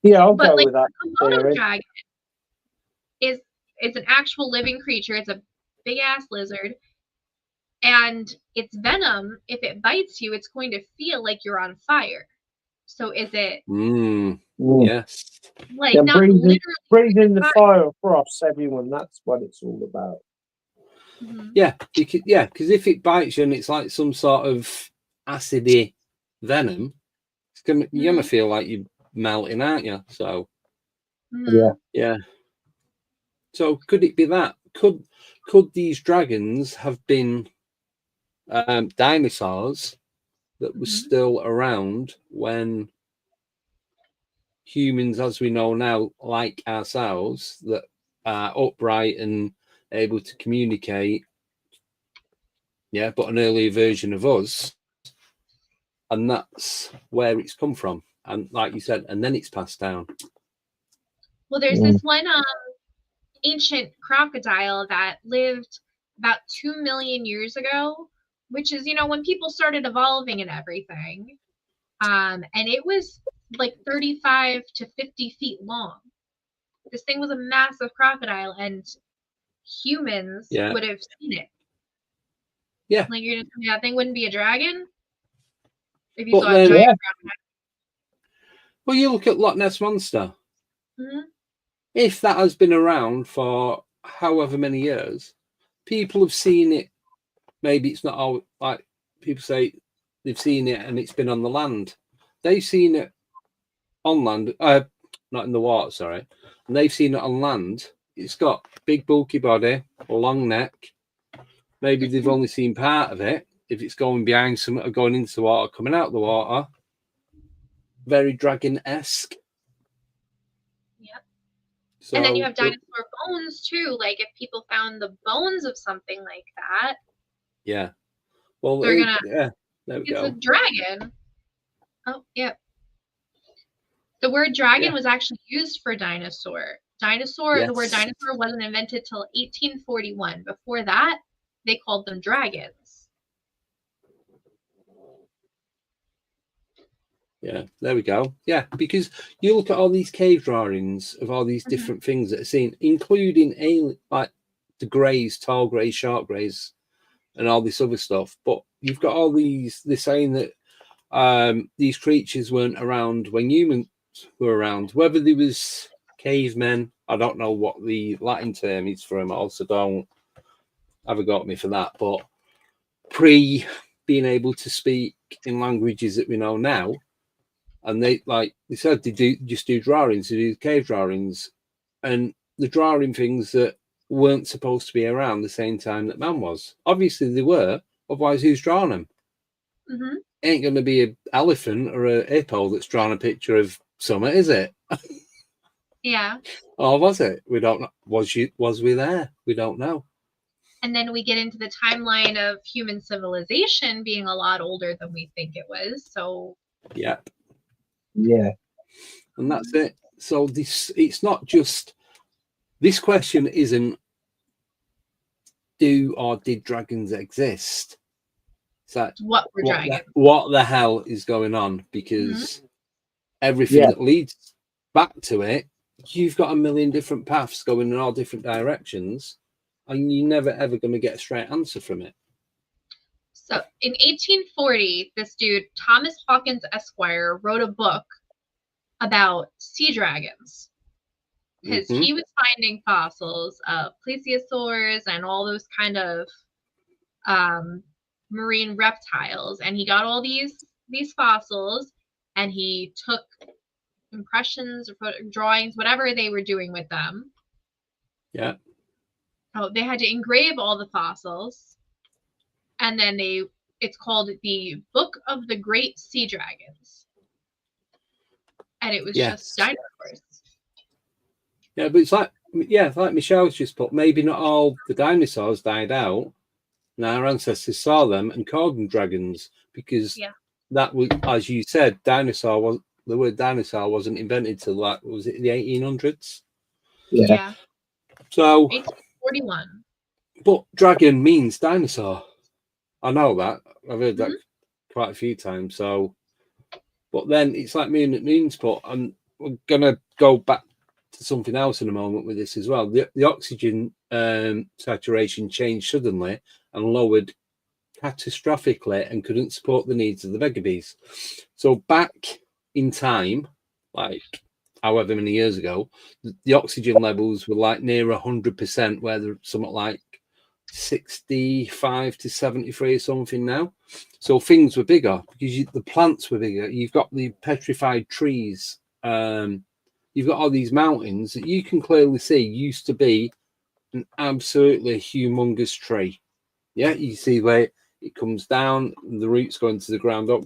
Yeah, I'll but go like with that a Komodo theory. dragon is an actual living creature. It's a big ass lizard. And its venom, if it bites you, it's going to feel like you're on fire. So is it Yes. like not literally breathing the fire across everyone? That's what it's all about. Yeah, because if it bites you and it's like some sort of acidy venom, you're gonna feel like you're melting, aren't you? So yeah. So could it be that? Could these dragons have been dinosaurs that were still around when humans, as we know now, like ourselves, that are upright and able to communicate, but an earlier version of us, and that's where it's come from, and like you said, and then it's passed down. Well, there's this one ancient crocodile that lived about 2 million years ago, which is, when people started evolving and everything. And it was like 35 to 50 feet long. This thing was a massive crocodile, and humans would have seen it. Yeah. Like, you're gonna tell me that thing wouldn't be a dragon? If you But saw a giant crocodile. Well, you look at Loch Ness Monster. If that has been around for however many years, people have seen it. Maybe it's not all like people say they've seen it and it's been on the land. They've seen it on land, not in the water, sorry. And they've seen it on land. It's got big bulky body, a long neck. Maybe they've only seen part of it. If it's going behind something or going into the water, coming out of the water. Very dragon-esque. Yep. So, and then you have dinosaur bones too. Like if people found the bones of something like that. Yeah. Well, they're gonna. Yeah. There we it's go. a dragon. Oh, yeah. The word dragon was actually used for dinosaur. The word dinosaur wasn't invented till 1841. Before that, they called them dragons. Yeah, there we go. Yeah, because you look at all these cave drawings of all these different things that are seen, including like the greys, tall greys, short greys, and all this other stuff. But you've got all these, they're saying that these creatures weren't around when humans were around. Whether there was cavemen. I don't know what the Latin term is for them. Also, don't have a go at me for that. But pre being able to speak in languages that we know now, and they said they do drawings, they do cave drawings, and the drawing things that weren't supposed to be around the same time that man was. Obviously they were, otherwise who's drawn them? Mm-hmm. Ain't going to be an elephant or a hippo that's drawn a picture of summer, is it? Yeah. Or was it? We don't know. Was we there? We don't know. And then we get into the timeline of human civilization being a lot older than we think it was. So Yep. Yeah. And that's it. So it's not just, this question isn't do or did dragons exist? It's like, what were dragons? What the hell is going on? Because everything that leads back to it, you've got a million different paths going in all different directions, and you're never ever going to get a straight answer from it. So in 1840, this dude, Thomas Hawkins Esquire, wrote a book about sea dragons. Because he was finding fossils of plesiosaurs and all those kind of marine reptiles. And he got all these fossils, and he took impressions or drawings, whatever they were doing with them. Yeah. Oh, they had to engrave all the fossils, and then it's called the Book of the Great Sea Dragons. And it was just dinosaurs. Yeah, but it's like Michelle's just put, maybe not all the dinosaurs died out, and our ancestors saw them and called them dragons, because that was, as you said, the word dinosaur wasn't invented till was it the 1800s? Yeah. So 1841. But dragon means dinosaur. I know that. I've heard that quite a few times. So, but then it's like me and Noon's put, and we're gonna go back to something else in a moment with this as well. The oxygen saturation changed suddenly and lowered catastrophically and couldn't support the needs of the megabees. So back in time, like however many years ago, the oxygen levels were like near 100%, where they're somewhat like 65 to 73 or something now. So things were bigger because the plants were bigger. You've got the petrified trees. You've got all these mountains that you can clearly see used to be an absolutely humongous tree. Yeah, you see where it comes down and the roots go into the ground up.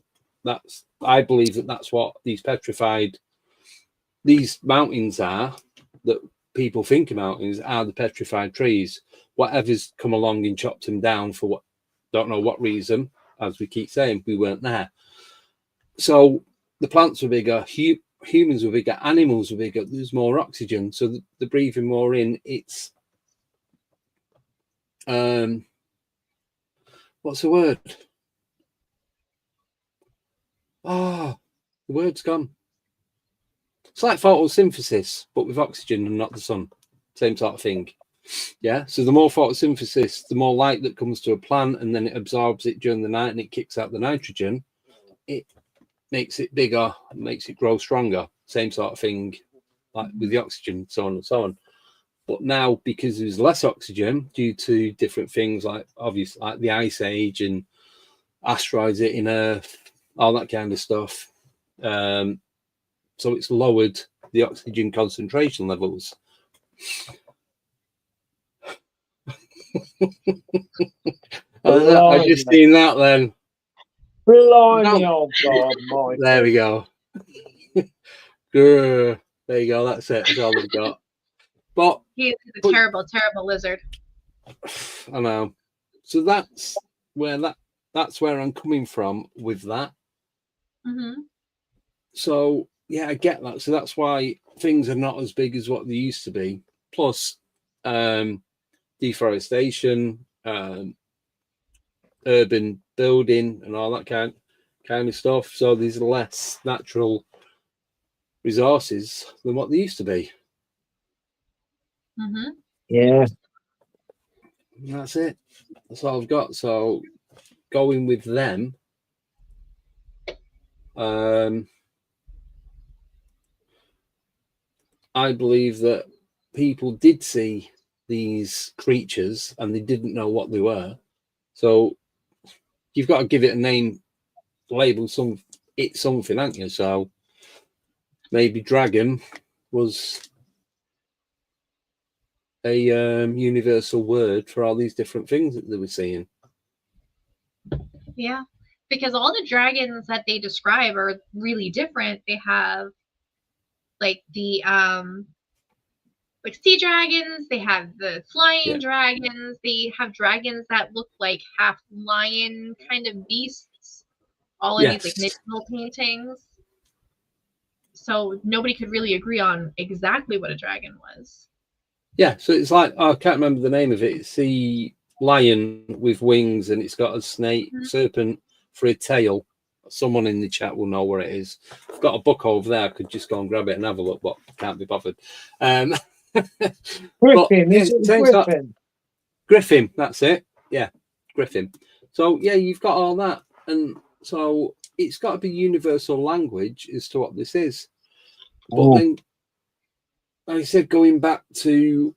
I believe that's what these mountains are, that people think of mountains, are the petrified trees. Whatever's come along and chopped them down for don't know what reason, as we keep saying, we weren't there. So the plants were bigger, humans were bigger, animals were bigger, there's more oxygen, so they're breathing more in. It's what's the word? The word's gone. It's like photosynthesis, but with oxygen and not the sun. Same sort of thing. Yeah. So the more photosynthesis, the more light that comes to a plant, and then it absorbs it during the night and it kicks out the nitrogen. It makes it bigger, makes it grow stronger. Same sort of thing, like with the oxygen, so on and so on. But now, because there's less oxygen due to different things, like obviously like the ice age and asteroids hitting Earth, all that kind of stuff. So it's lowered the oxygen concentration levels. I just seen that then. Blimey, oh God, my. There we go. There you go. That's it. That's all we've got. But he's a terrible, terrible lizard. I know. So that's where I'm coming from with that. So yeah, I get that. So that's why things are not as big as what they used to be. Plus, deforestation, urban building, and all that kind of stuff. So there's less natural resources than what they used to be. Yeah. And that's it. That's all I've got. So going with them. I believe that people did see these creatures and they didn't know what they were. So you've got to give it a name, label something, haven't you? So maybe dragon was a universal word for all these different things that they were seeing. Yeah, because all the dragons that they describe are really different. They have like the like sea dragons, they have the flying dragons, they have dragons that look like half lion kind of beasts, all in these like medieval paintings. So nobody could really agree on exactly what a dragon was. Yeah, so it's like, I can't remember the name of it. It's the lion with wings and it's got a snake, serpent for a tail. Someone in the chat will know where it is. I've got a book over there. I could just go and grab it and have a look, but can't be bothered. Griffin, is it Griffin? Griffin, that's it. Yeah, Griffin. So, yeah, you've got all that. And so it's got to be universal language as to what this is. But then, like I said, going back to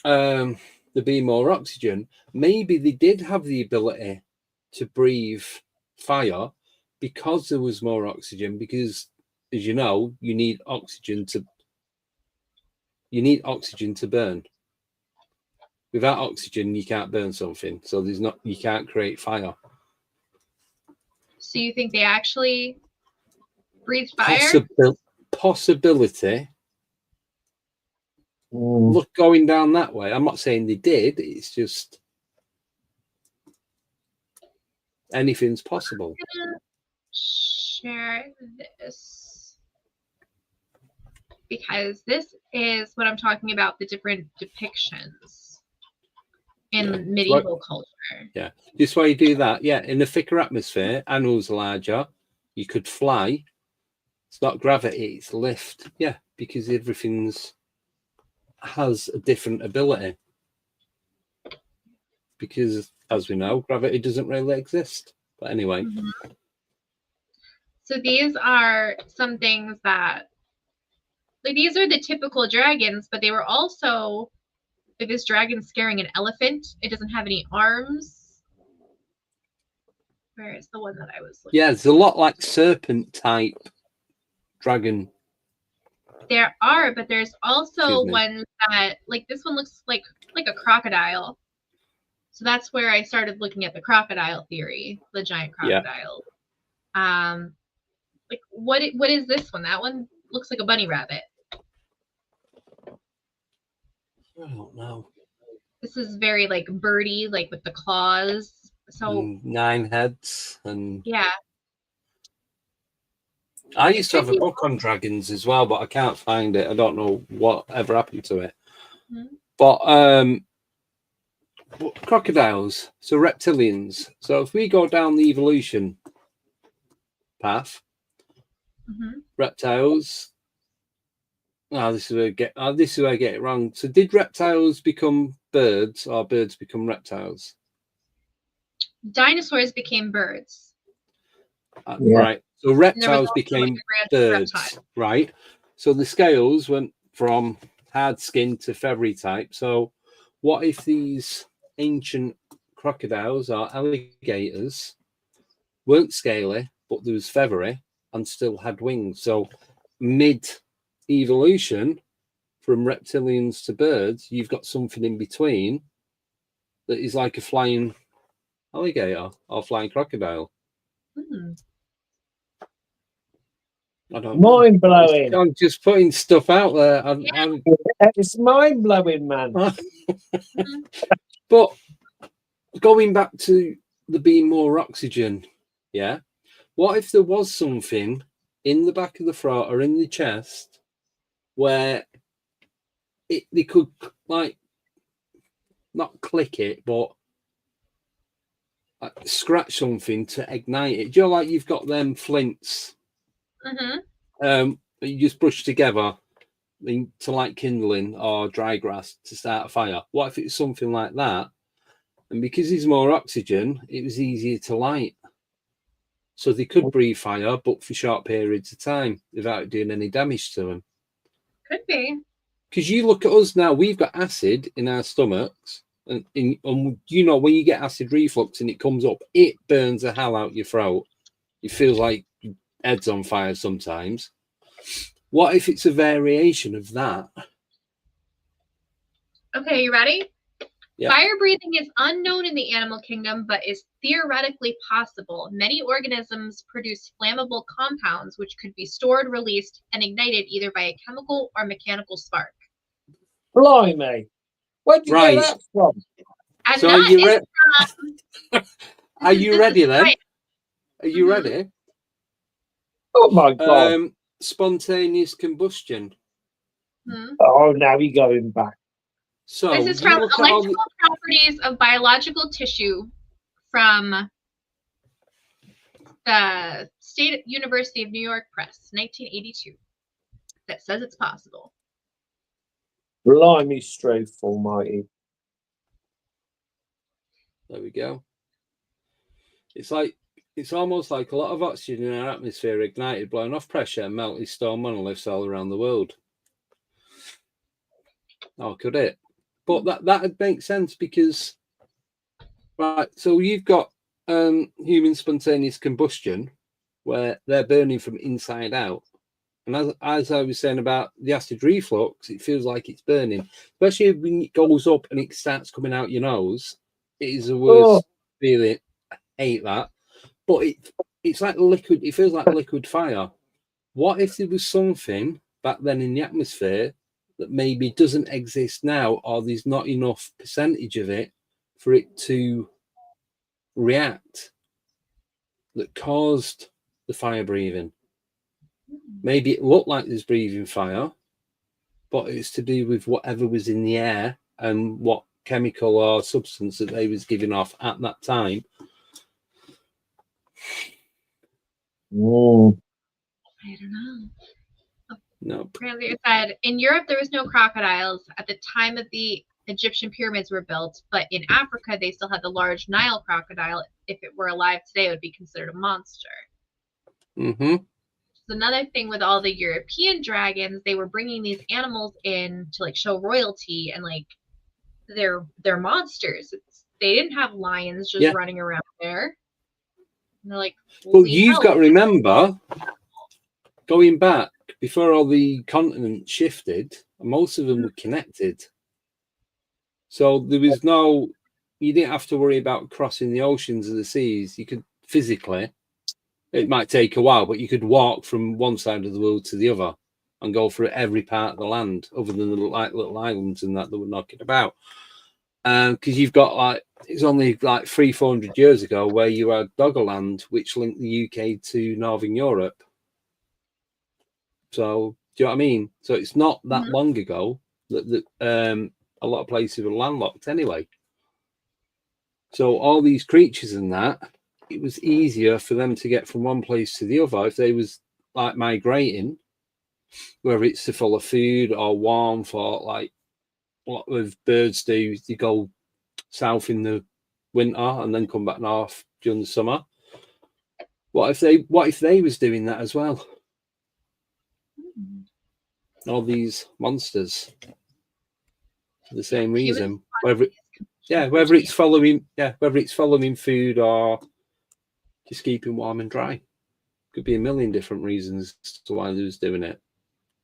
there being more oxygen, maybe they did have the ability to breathe fire because there was more oxygen, because, as you know, you need oxygen to burn. Without oxygen, you can't burn something. So you can't create fire. So you think they actually breathed fire? Possibility. Look, going down that way. I'm not saying they did. It's just anything's possible. I'm gonna share this because this is what I'm talking about, the different depictions in medieval culture. Yeah, just why you do that. Yeah, in a thicker atmosphere, animals larger, you could fly. It's not gravity, it's lift. Yeah, because everything's has a different ability. Because, as we know, gravity doesn't really exist. But anyway. So these are some things that, like, these are the typical dragons, but they were also, like, this dragon scaring an elephant. It doesn't have any arms. Where is the one that I was looking at? It's a lot like serpent type dragon. There are, but there's also ones that, like, this one looks like a crocodile. So that's where I started looking at the crocodile theory, the giant crocodile. Like, what is this one? That one looks like a bunny rabbit. I don't know. This is very like birdy, like with the claws. So 9 heads and yeah. I used to have a book on dragons as well, but I can't find it. I don't know what ever happened to it. But crocodiles, so reptilians. So if we go down the evolution path, reptiles. This is where I get it wrong. So did reptiles become birds or birds become reptiles? Dinosaurs became birds. Right. So reptiles became birds. Right. So the scales went from hard skin to feathery type. So what if these ancient crocodiles or alligators weren't scaly, but there was feathery and still had wings? So mid-evolution from reptilians to birds, you've got something in between that is like a flying alligator or flying crocodile. I don't know. Mind blowing. I'm just putting stuff out there. It's mind blowing, man. But going back to there being more oxygen, yeah. What if there was something in the back of the throat or in the chest where they could, like, not click it, but scratch something to ignite it? Do you know, like you've got them flints? You just brush together to light kindling or dry grass to start a fire. What if it's something like that? And because there's more oxygen, it was easier to light. So they could breathe fire, but for short periods of time without doing any damage to them. Could be. Because you look at us now, we've got acid in our stomachs. And you know, when you get acid reflux and it comes up, it burns the hell out your throat. It feels like your head's on fire sometimes. What if it's a variation of that? Okay, you ready? Yeah. Fire breathing is unknown in the animal kingdom, but is theoretically possible. Many organisms produce flammable compounds which could be stored, released, and ignited either by a chemical or mechanical spark. Blimey. Where'd you get that from? And So that are you is from... Are you ready then? Right. Are you ready? Oh my God. Spontaneous combustion. Oh, now you're going back. So this is from Electrical Properties of Biological Tissue from the State University of New York Press, 1982. That says it's possible. Blimey, Strafe Almighty. There we go. It's almost like a lot of oxygen in our atmosphere ignited, blowing off pressure and melted stone monoliths all around the world. Oh, could it? But that would make sense because, right, so you've got human spontaneous combustion where they're burning from inside out. And as I was saying about the acid reflux, it feels like it's burning, especially when it goes up and it starts coming out your nose. It is the worst feeling. I hate that. But it's like liquid. It feels like liquid fire. What if there was something back then in the atmosphere that maybe doesn't exist now, or there's not enough percentage of it for it to react that caused the fire breathing? Maybe it looked like there's breathing fire, but it's to do with whatever was in the air and what chemical or substance that they was giving off at that time. Oh. I don't know. No. Randy said, in Europe, there was no crocodiles at the time of the Egyptian pyramids were built, but in Africa, they still had the large Nile crocodile. If it were alive today, it would be considered a monster. Mm-hmm. So another thing with all the European dragons, they were bringing these animals in to like show royalty and like they're monsters. They didn't have lions just running around there. And they're like, well, you've got to remember, going back before all the continents shifted, most of them were connected. So there was you didn't have to worry about crossing the oceans or the seas. You could physically, it might take a while, but you could walk from one side of the world to the other and go through every part of the land, other than the little islands and that were knocking about. Because you've got it's only 300-400 years ago where you had Doggerland, which linked the UK to Northern Europe. So, do you know what I mean? So it's not that long ago that a lot of places were landlocked anyway. So all these creatures and that, it was easier for them to get from one place to the other if they was migrating, whether it's to follow food or warmth, or like what with birds do, you go south in the winter and then come back north during the summer. What if they was doing that as well? All these monsters for the same reason, whether it's following food or just keeping warm and dry. Could be a million different reasons to why they was doing it.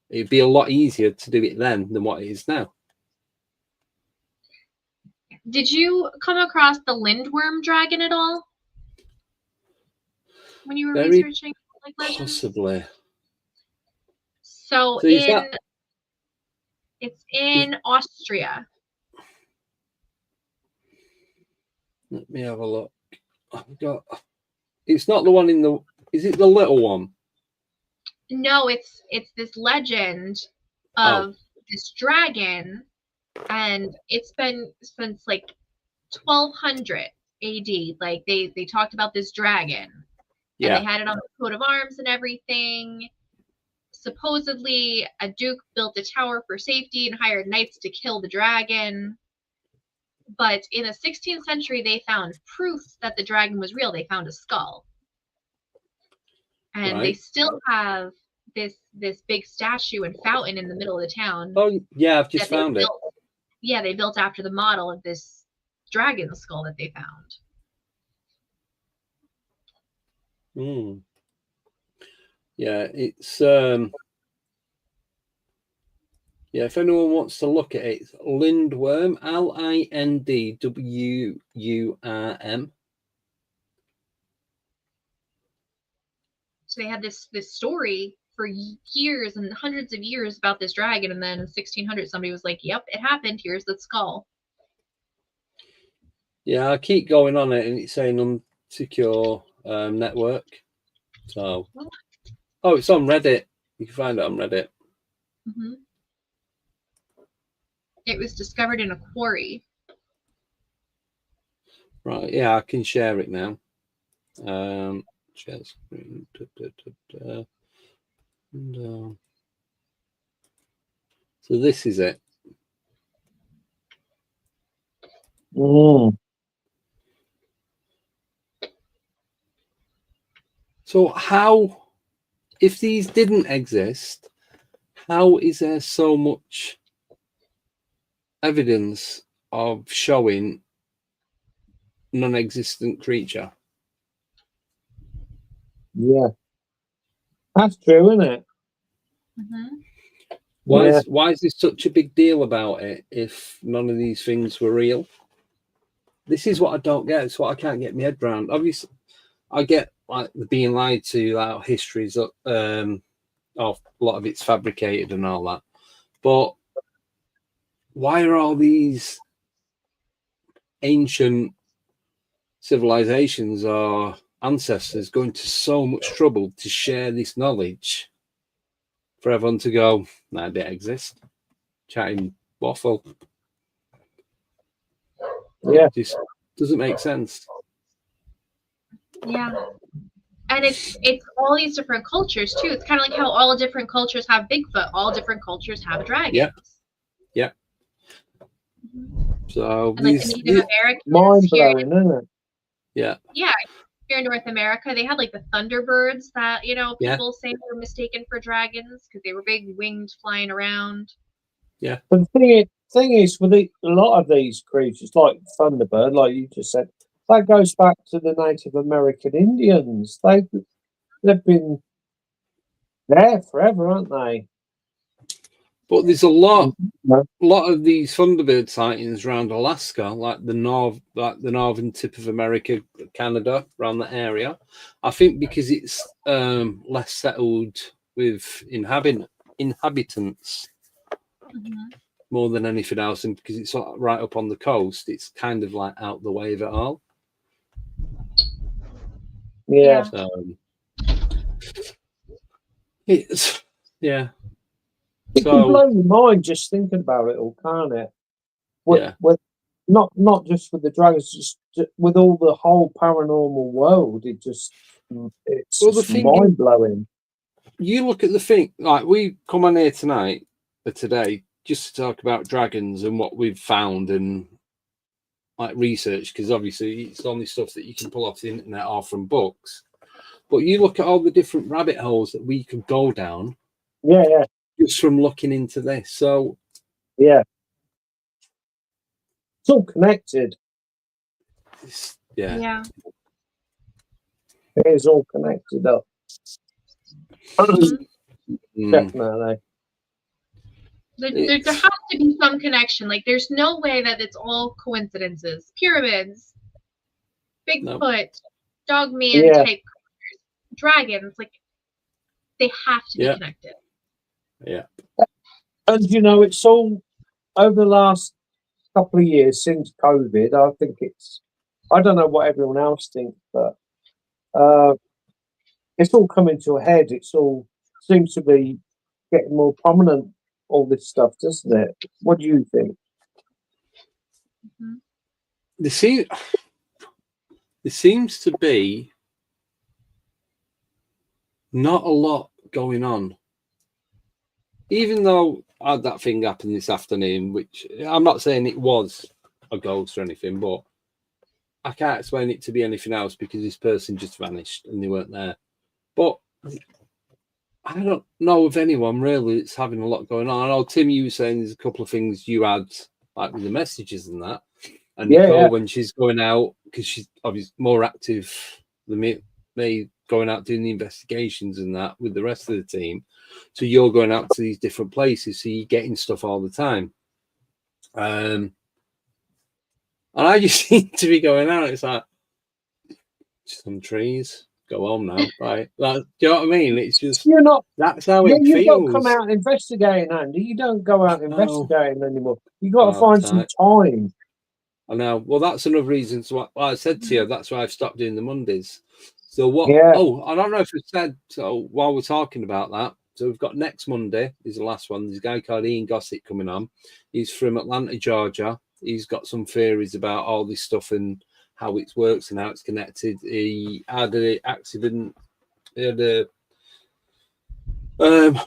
It'd be a lot easier to do it then than what it is now. Did you come across the lindworm dragon at all when you were researching like legends? Possibly. So it's in Austria. Let me have a look. It's not the one in the. Is it the little one? No, it's this legend of this dragon, and it's been since like 1200 AD. Like they talked about this dragon, and they had it on the coat of arms and everything. Supposedly, a duke built a tower for safety and hired knights to kill the dragon. But in the 16th century, they found proof that the dragon was real. They found a skull. And they still have this big statue and fountain in the middle of the town. Oh yeah, I've just that they found it. built. Yeah, they built after the model of this dragon skull that they found. Yeah, it's yeah, if anyone wants to look at it, it's Lindworm, Lindwurm. So they had this story for years and hundreds of years about this dragon, and then in 1600 somebody was like, "Yep, it happened. Here's the skull." Yeah, I keep going on it, and it's saying unsecure network. So, oh, it's on Reddit. You can find it on Reddit. Mm-hmm. It was discovered in a quarry. Right, yeah, I can share it now. Share screen. No. So this is it. So how, if these didn't exist, how is there so much evidence of showing non-existent creature? Yeah, that's true, isn't it? Mm-hmm. Why is there such a big deal about it if none of these things were real? This is what I don't get. It's what I can't get my head around. Obviously, I get like the being lied to, like histories of a lot of it's fabricated and all that. But why are all these ancient civilizations or ancestors going to so much trouble to share this knowledge for everyone to go, nah, it didn't exist? Chatting waffle. Yeah. It just doesn't make sense. Yeah. And it's all these different cultures too. It's kind of like how all different cultures have Bigfoot. All different cultures have dragons. Yeah. Yeah. Mm-hmm. So and like the Native Americans, mind blowing, isn't it? Yeah. Yeah. Here in North America, they had like the Thunderbirds that people say were mistaken for dragons because they were big winged flying around. Yeah. But the thing is, with a lot of these creatures, like Thunderbird, like you just said, that goes back to the Native American Indians. They've been there forever, aren't they? But there's a lot of these Thunderbird sightings around Alaska, like the northern tip of America, Canada, around that area. I think because it's less settled with inhabitants more than anything else, and because it's right up on the coast, it's kind of like out the way of it all. Yeah. So, it's It can blow your mind just thinking about it all, can't it? With not just with the dragons, just with all the whole paranormal world. It's mind blowing. You look at the thing, like we come on here tonight or today just to talk about dragons and what we've found and like research, because obviously it's only stuff that you can pull off the internet or from books. But you look at all the different rabbit holes that we could go down. Yeah. Just from looking into this. So yeah. It's all connected. Yeah. It is all connected up. Definitely. There has to be some connection. Like, there's no way that it's all coincidences. Pyramids, Bigfoot, Dogman type creatures, dragons. Like, they have to be connected. Yeah. And it's all over the last couple of years since COVID. I think I don't know what everyone else thinks, but it's all coming to a head. It's all seems to be getting more prominent, all this stuff, doesn't it? What do you think? There seems to be not a lot going on. Even though I had that thing happen this afternoon, which I'm not saying it was a ghost or anything, but I can't explain it to be anything else because this person just vanished and they weren't there. But I don't know of anyone really that's having a lot going on. I know, Tim, you were saying there's a couple of things you had, like with the messages and that. And Nicole, when she's going out, because she's obviously more active than me going out doing the investigations and that with the rest of the team. So you're going out to these different places, so you're getting stuff all the time. And I just seem to be going out. It's like some trees. Go home now, right? Like, do you know what I mean? It's just you're not. That's how it You feels. don't come out investigating, Andy. You don't go out investigating anymore. You got to Oh, find some time. I know. Well, that's another reason. So, like I said to you, that's why I've stopped doing the Mondays. So what? Yeah. Oh, I don't know if we said. So while we're talking about that, so we've got next Monday is the last one. There's a guy called Ian Gossett coming on. He's from Atlanta, Georgia. He's got some theories about all this stuff and how it works and how it's connected. He had an accident. He had a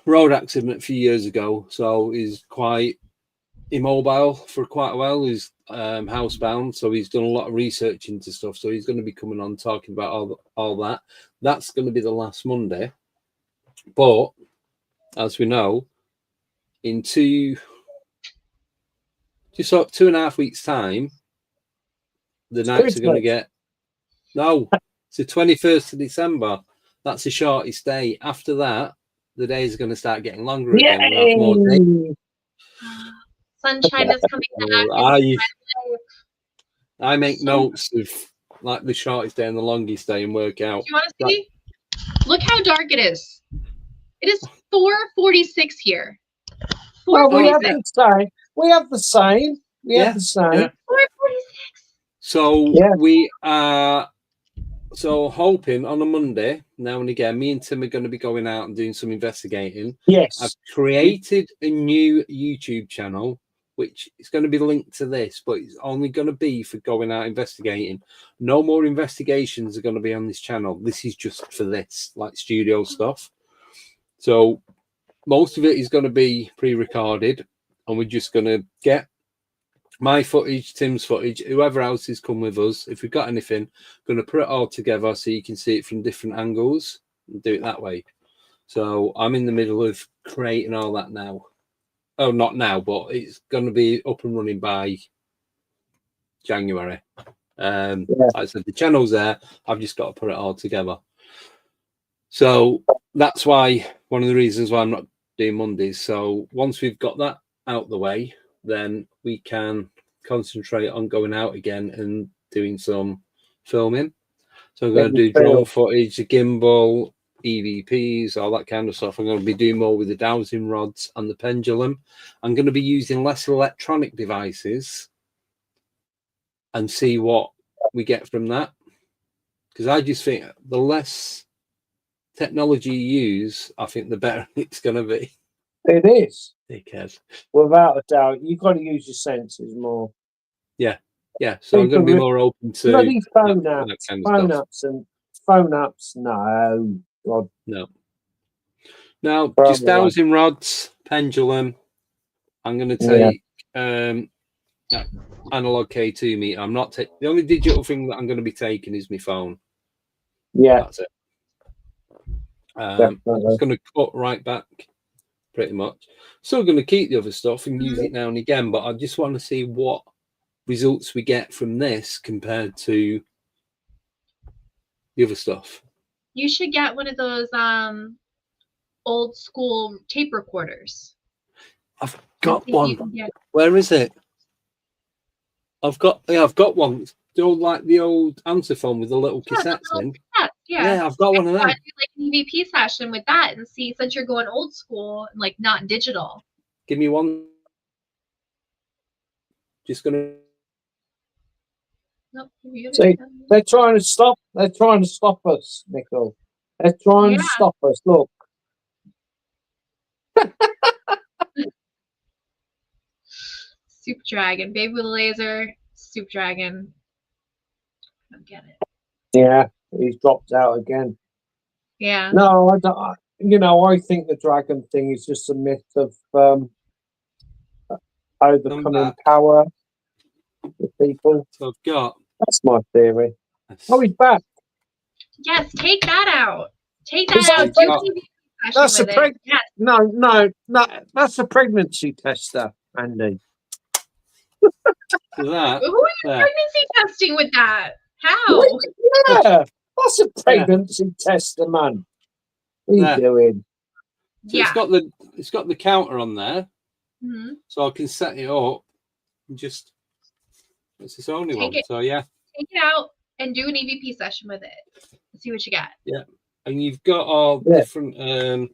road accident a few years ago, so he's quite immobile for quite a while. He's housebound, so he's done a lot of research into stuff. So he's going to be coming on talking about all that. That's going to be the last Monday. But as we know, in just 2.5 weeks' time, the nights are going to get it's the 21st of December. That's the shortest day. After that, the days are going to start getting longer again. We'll have more days. Sunshine is coming back. I make notes of like the shortest day and the longest day and work out. Do you want to see? Look how dark it is. It is 4:46 here. Well, we have the same. We have the same. Yeah. 4:46. So we are hoping on a Monday, now and again, me and Tim are going to be going out and doing some investigating. Yes. I've created a new YouTube channel, which is going to be linked to this, but it's only going to be for going out investigating. No more investigations are going to be on this channel. This is just for this, like studio stuff. So most of it is going to be pre-recorded, and we're just going to get my footage, Tim's footage, whoever else has come with us. If we've got anything, going to put it all together so you can see it from different angles and do it that way. So I'm in the middle of creating all that now. Oh, not now, but it's going to be up and running by January. Like I said, the channel's there. I've just got to put it all together. So that's why one of the reasons why I'm not doing Mondays. So once we've got that out the way, then we can concentrate on going out again and doing some filming. So I'm going to do drone footage, the gimbal, EVPs, all that kind of stuff. I'm going to be doing more with the dowsing rods and the pendulum. I'm going to be using less electronic devices and see what we get from that. Because I just think the less technology you use, I think the better it's going to be. It is. Dickhead. Without a doubt. You've got to use your senses more. Yeah. Yeah. So I'm going to be more open to bloody phone apps. That kind of phone stuff. apps and phone apps. No. God. No. Now, just dowsing rods, pendulum. I'm going to take analog K2 meter. I'm not taking the only digital thing that I'm going to be taking is my phone. Yeah. That's it. It's going to cut right back pretty much. Still going to keep the other stuff and use it now and again, but I just want to see what results we get from this compared to the other stuff. You should get one of those old school tape recorders. I've got one. Where is it? I've got one. The old answer phone with the little cassettes in. Yeah, I've got one of them. Do like an EVP session with that and see, since you're going old school and like not digital. Give me one. Just gonna. Nope. See, they're trying to stop. They're trying to stop us, Nicole. They're trying to stop us. Look. Soup Dragon, baby with a laser, Soup Dragon. I don't get it. Yeah, he's dropped out again. Yeah. No, I don't. I think the dragon thing is just a myth of overcoming power with people. So I've got. That's my theory. Oh, he's back. Yes, take that out. Take that out. Do TV session That's a with it. Yes. no. That's a pregnancy tester, Andy. So that, Who are you there. pregnancy testing with that? How? Yeah, that's a pregnancy tester, man. What are you There. doing? So Yeah. it's got the counter on there, hmm so I can set it up. And just it's its only one. So yeah, Take it out and do an EVP session with it. See what you got. yeah. And you've got all Yeah. different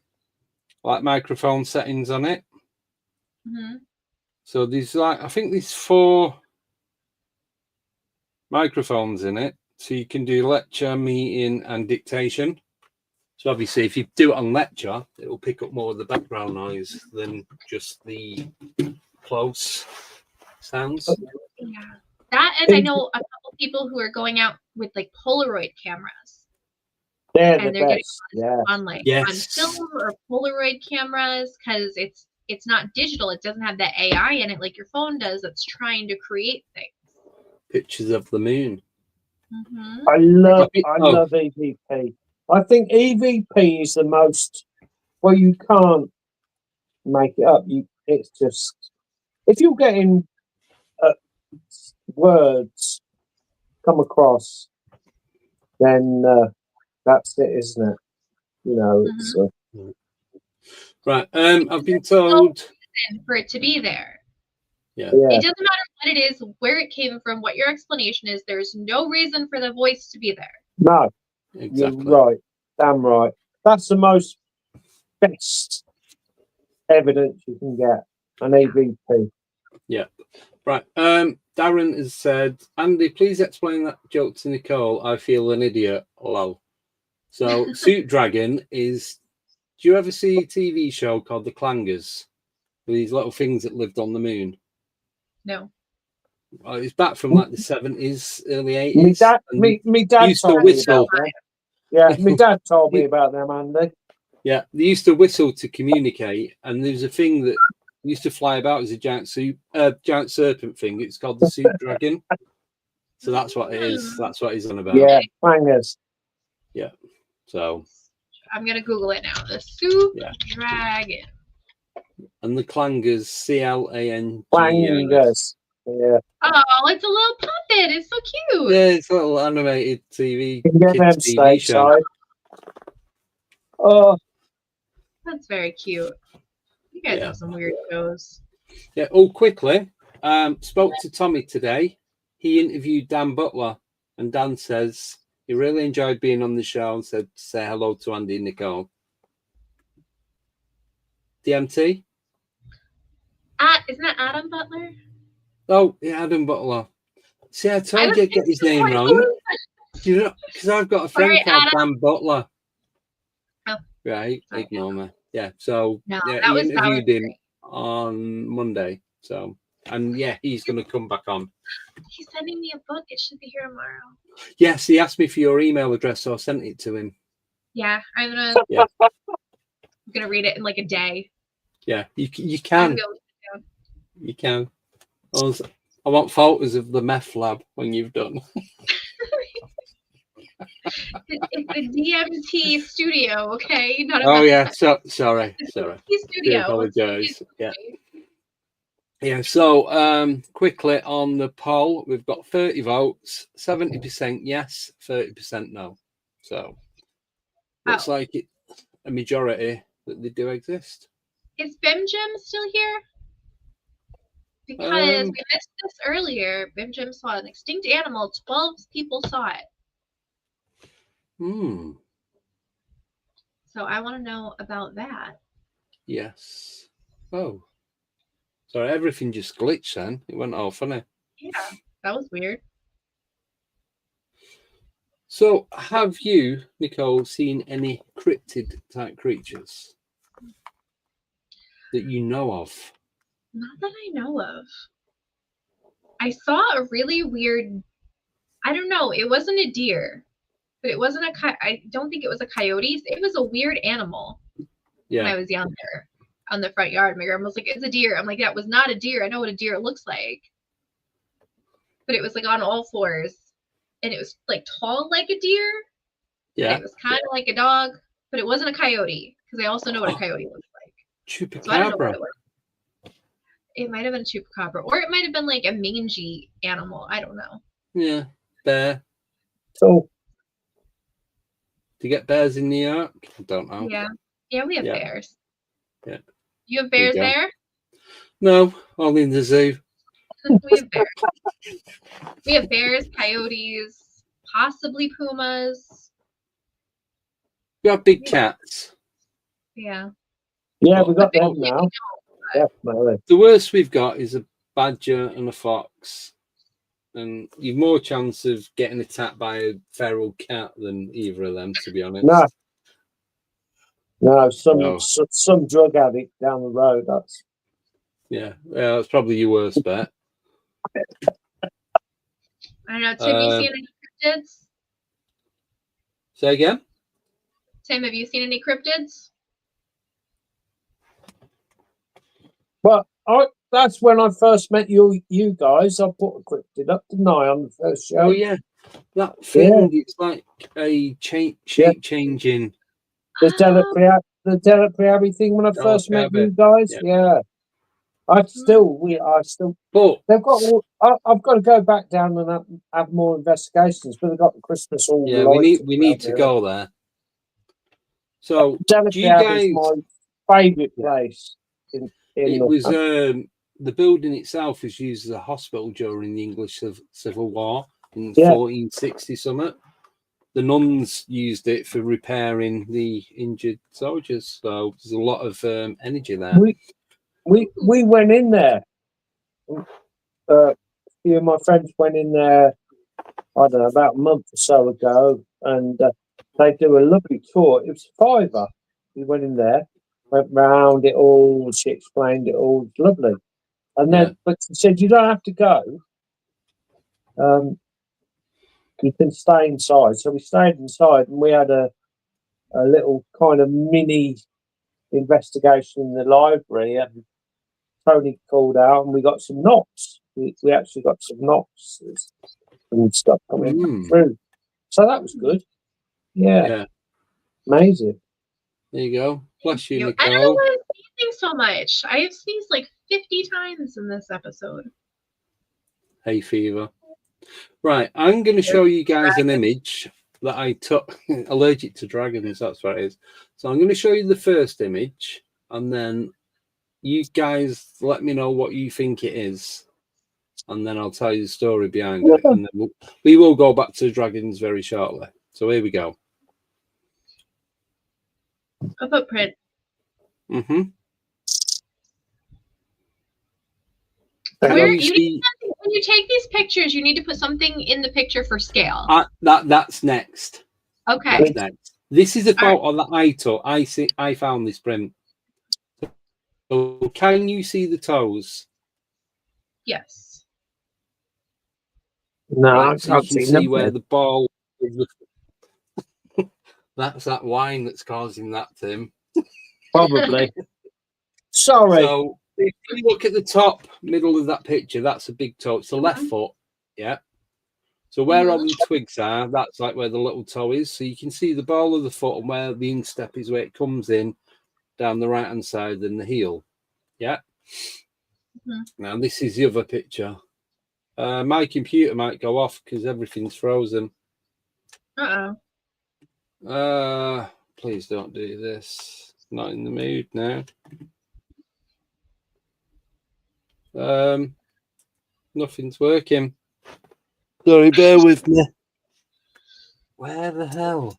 like microphone settings on it. hmm So there's I think there's 4 microphones in it, so you can do lecture, meeting, and dictation. So obviously, if you do it on lecture, it will pick up more of the background noise than just the close sounds. Yeah. That, and I know a couple people who are going out with like Polaroid cameras. They're And the they're getting best. Yeah. on like Yes. on film or Polaroid cameras because it's not digital. It doesn't have that AI in it like your phone does. That's trying to create things. Pictures of the moon. Mm-hmm. I love EVP. I think EVP is the most. Well, you can't make it up. It's just if you're getting words come across, then that's it, isn't it? You know, it's Right. I've been told For it to be there. Yeah. It doesn't matter what it is, where it came from, what your explanation is. There's no reason for the voice to be there. No, Exactly. you're right. Damn right. That's the most best evidence you can get. An EVP. Yeah. Right. Darren has said, Andy, please explain that joke to Nicole. I feel an idiot. Lol. So, Suit Dragon is. Do you ever see a TV show called The Clangers? With these little things that lived on the moon? No. Oh, it's back from like the 70s, early 80s. Me dad used to told me whistle. about them. Yeah, my dad told me about them, Andy. Yeah, they used to whistle to communicate, and there's a thing that used to fly about as a giant serpent thing. It's called the Suit Dragon. So that's what it is. That's what he's on about. Yeah, clangers. Yeah. So I'm gonna Google it now. The Suit Dragon. And the Clangers, CLANGERS. Clangers. Yeah. Oh, it's a little puppet. It's so cute. Yeah, it's a little animated TV kids TV show. Side. Oh, that's very cute. You guys have some weird shows. Yeah. Oh, quickly. Spoke to Tommy today. He interviewed Dan Butler, and Dan says he really enjoyed being on the show and said say hello to Andy and Nicole. DMT? Isn't that Adam Butler? Oh, yeah, Adam Butler. See, I told you to get his name wrong. You know, because I've got a friend called Dan Butler. Oh. Right, ignore me. Yeah, so no, he interviewed him on Monday. So, and yeah, he's going to come back on. He's sending me a book. It should be here tomorrow. Yes, he asked me for your email address, so I sent it to him. Yeah, I'm gonna read it in like a day. Yeah, you can. You can. I want photos of the meth lab when you've done. It's a DMT studio, okay? Not a sorry. Studio. I apologize. Yeah. So quickly on the poll, we've got 30 votes, 70% yes, 30% no. So looks like it a majority that they do exist. Is Bim Jim still here? Because we missed this earlier. Bim Jim saw an extinct animal. 12 people saw it. So I want to know about that. Yes. Oh. Sorry, everything just glitched then. It went all funny. Yeah, that was weird. So have you, Nicole, seen any cryptid type creatures that you know of? Not that I know of. I saw a really weird, I don't know, it wasn't a deer, but it wasn't I don't think it was a coyote. It was a weird animal when I was younger on the front yard. My grandma was like, it's a deer. I'm like, that was not a deer. I know what a deer looks like. But it was like on all fours. And it was like tall like a deer. Yeah. And it was kind of like a dog. but it wasn't a coyote because I also know what a coyote looks like. Chupacabra. So I don't know what it was. It might have been chupacabra, or it might have been like a mangy animal. I don't know. Yeah, bear. So Do you get bears in New York? I don't know. Yeah, we have Yeah. bears. Yeah. You have There you bears go. there? No, only in the zoo. We have bears. We have bears, coyotes, possibly pumas. We have big cats. Yeah. yeah, we got But them now. Definitely. The worst we've got is a badger and a fox. And you've more chance of getting attacked by a feral cat than either of them, to be honest. No, No. some drug addict down the road. That's That's probably your worst bet. I don't know. Tim, you seen any cryptids? Say again? Tim, have you seen any cryptids? well, that's when I first met you guys. I put a cryptid up, didn't I, on the first show? Oh, yeah. That thing, it's like a shape changing. The Delapriabi thing when I first met you guys. Yeah. I still. But They've got. I've got to go back down and have more investigations. But they've got the Christmas all. yeah, we need to go there. So Delapriabi is my favourite place. It was the building itself was used as a hospital during the English Civil War in 1460 something. The nuns used it for repairing the injured soldiers. So there's a lot of energy there. We went in there. A few of my friends went in there. I don't know, about a month or so ago, and they do a lovely tour. It was $5. We went in there, went round it all. She explained it all. It's lovely. And then, but she said you don't have to go. You can stay inside. So we stayed inside, and we had a little kind of mini investigation in the library. And Tony called out, and we got some knocks. We actually got some knocks and stuff coming through. So that was good. Yeah. Amazing. There you go. Bless you, Nicole. I don't know why I'm sneezing so much. I have sneezed like 50 times in this episode. Hay fever. Right, I'm going to show you guys an image that I took. Allergic to dragons, that's what it is. So I'm going to show you the first image, and then you guys let me know what you think it is, and then I'll tell you the story behind it, and then we will go back to the dragons very shortly. So here we go. A footprint. Mm-hmm. When you take these pictures, you need to put something in the picture for scale. That's next. Okay. That's next. This is a photo that I took. I found this print. So can you see the toes? Yes. No, right, I so can't you can see where the ball is. That's that wine that's causing that, Tim. Probably. Sorry. So if you look at the top middle of that picture, that's a big toe. It's the left foot. Yeah. So where all the twigs are, that's like where the little toe is. So you can see the ball of the foot, and where the instep is, where it comes in down the right hand side and the heel. Yeah. Now this is the other picture. My computer might go off because everything's frozen. Please don't do this. Not in the mood now. Nothing's working. Sorry, bear with me. Where the hell?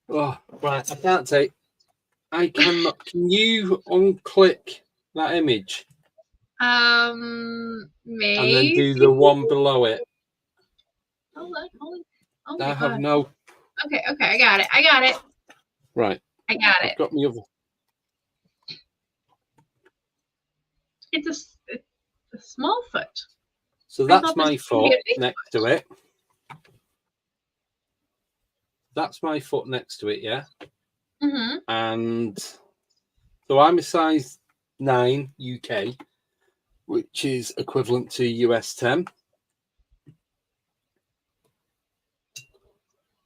Oh, right. I cannot. Can you unclick that image? Maybe. And then do the one below it. Hold on. Oh I have no. Okay. I got it. Right. I got it. I've got me other. It's a small foot. So that's my foot next to it. That's my foot next to it, yeah. And so I'm a size 9 UK, which is equivalent to US 10.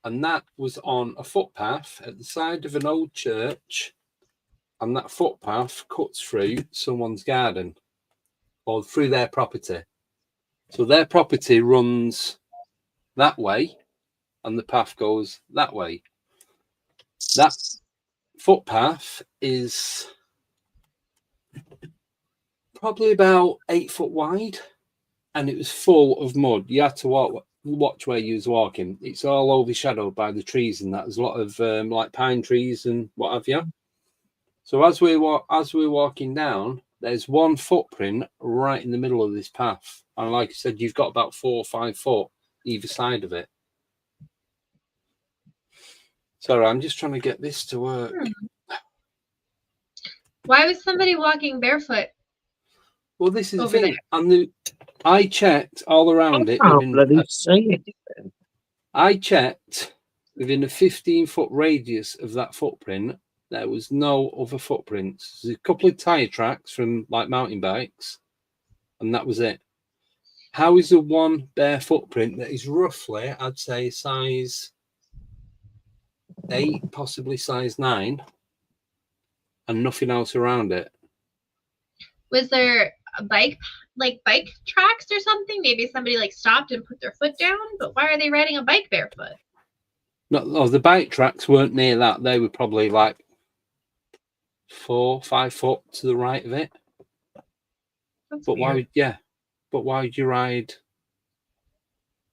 and that was on a footpath at the side of an old church, and that footpath cuts through someone's garden or through their property. So their property runs that way, and the path goes that way. That footpath is probably about 8 foot wide, and it was full of mud. You had to watch where you was walking. It's all overshadowed by the trees, and that there's a lot of like pine trees and what have you. So as we're walking down, there's one footprint right in the middle of this path, and like I said, you've got about 4 or 5 foot either side of it. Sorry, I'm just trying to get this to work. Why was somebody walking barefoot? Well, this is the Over thing. I checked all around it. I checked within a 15-foot radius of that footprint. There was no other footprints. There's a couple of tire tracks from like mountain bikes, and that was it. How is there one bare footprint that is roughly, I'd say, size 8, possibly size 9, and nothing else around it? Was there a bike tracks or something? Maybe somebody like stopped and put their foot down, but why are they riding a bike barefoot? No, the bike tracks weren't near that. They were probably like 4 or 5 foot to the right of it. That's But weird. why would you ride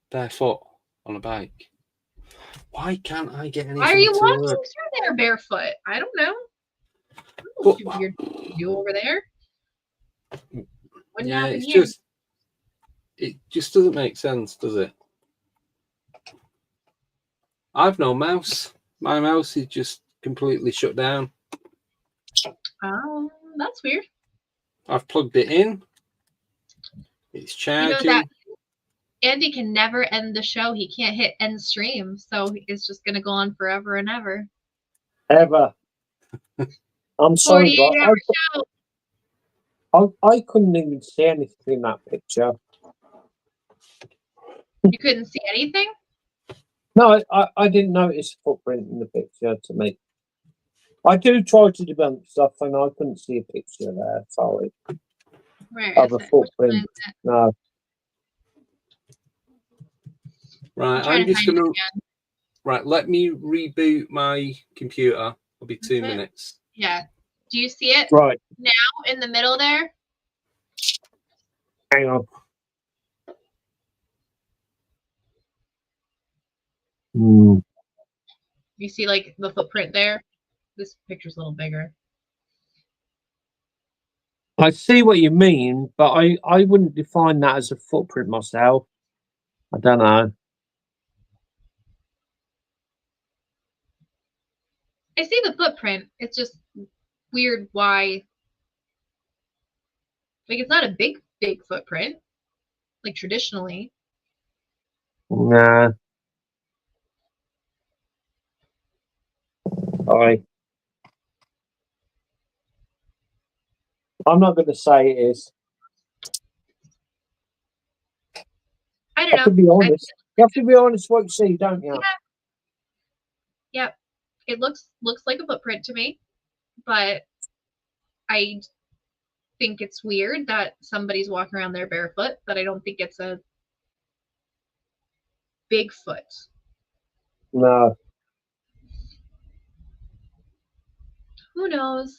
barefoot on a bike? Why can't I get anything? Why are you to walking work? through there barefoot? I don't know. But- Too weird to do over there. Wouldn't Yeah, happen it's here. it just doesn't make sense, does it? I've no mouse. My mouse is just completely shut down. Oh, that's weird. I've plugged it in. It's charging. You know that Andy can never end the show. He can't hit end stream, so it's just gonna go on forever and ever. Ever. I'm sorry, 48-hour show. I couldn't even see anything in that picture. You couldn't see anything? No, I didn't notice a footprint in the picture to me. I do try to debunk stuff, and I couldn't see a picture there. Sorry. Where Of is a it? Which one footprint. is it? No. Right, trying I'm to just find it gonna. again. Right, let me reboot my computer. It'll be 2 Okay. minutes. Yeah. Do you see it Right. in the middle there? Hang on. You see like the footprint there? This picture's a little bigger. I see what you mean, but I wouldn't define that as a footprint myself. I don't know. I see the footprint. It's just weird why. Like, it's not a big footprint, like traditionally. Nah. I'm not going to say it is. I I don't know. have to be honest. You have to be honest what you see, don't you? Yeah. It looks like a footprint to me, but I think it's weird that somebody's walking around there barefoot, but I don't think it's a Bigfoot. No. Who knows?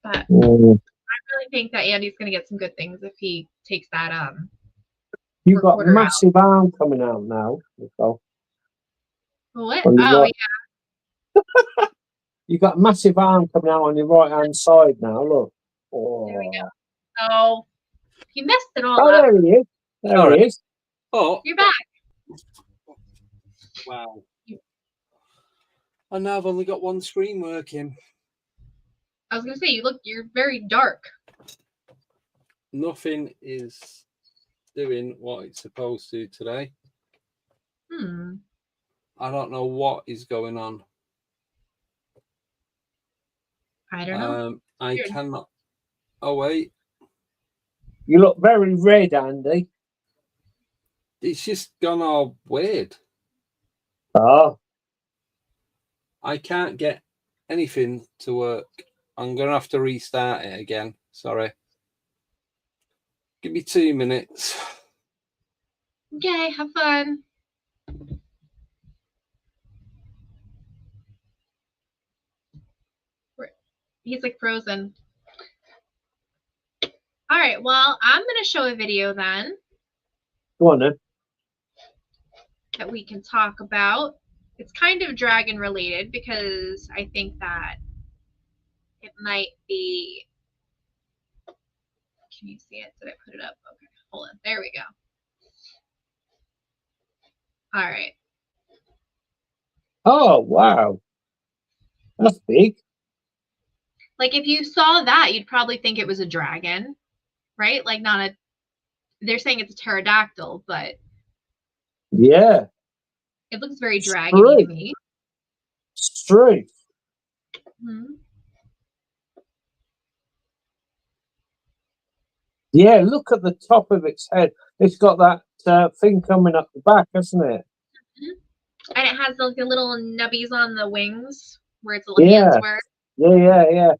But Mm. I really think that Andy's gonna get some good things if he takes that You've got recorder out. massive arm coming out now, Nicole. What? On your Oh right. yeah. You've got massive arm coming out on your right hand side now. Look. Oh. There we go. Oh, he messed it all Oh, up. there he is. There All he right. is. Oh, You're back. wow. And now I've only got one screen working. I was gonna say you're very dark. Nothing is doing what it's supposed to today. I don't know what is going on. I don't know. I Weird. cannot. Oh wait, You look very red, Andy. it's just gone all weird. Oh, I can't get anything to work. I'm going to have to restart it again. Sorry. Give me 2 minutes. Okay, have fun. He's like frozen. All right, well, I'm going to show a video then go on then. that we can talk about. It's kind of dragon related because I think that it might be. Can you see it? Did I put it up? Okay, hold on. There we go. All right. Oh, wow. That's big. Like if you saw that, you'd probably think it was a dragon, right? Like not a. They're saying it's a pterodactyl, but Yeah. it looks very dragony to me. Straight. Mm-hmm. Yeah, look at the top of its head. It's got that thing coming up the back, hasn't it? And it has like the little nubbies on the wings where its little Yeah. hands were. Yeah.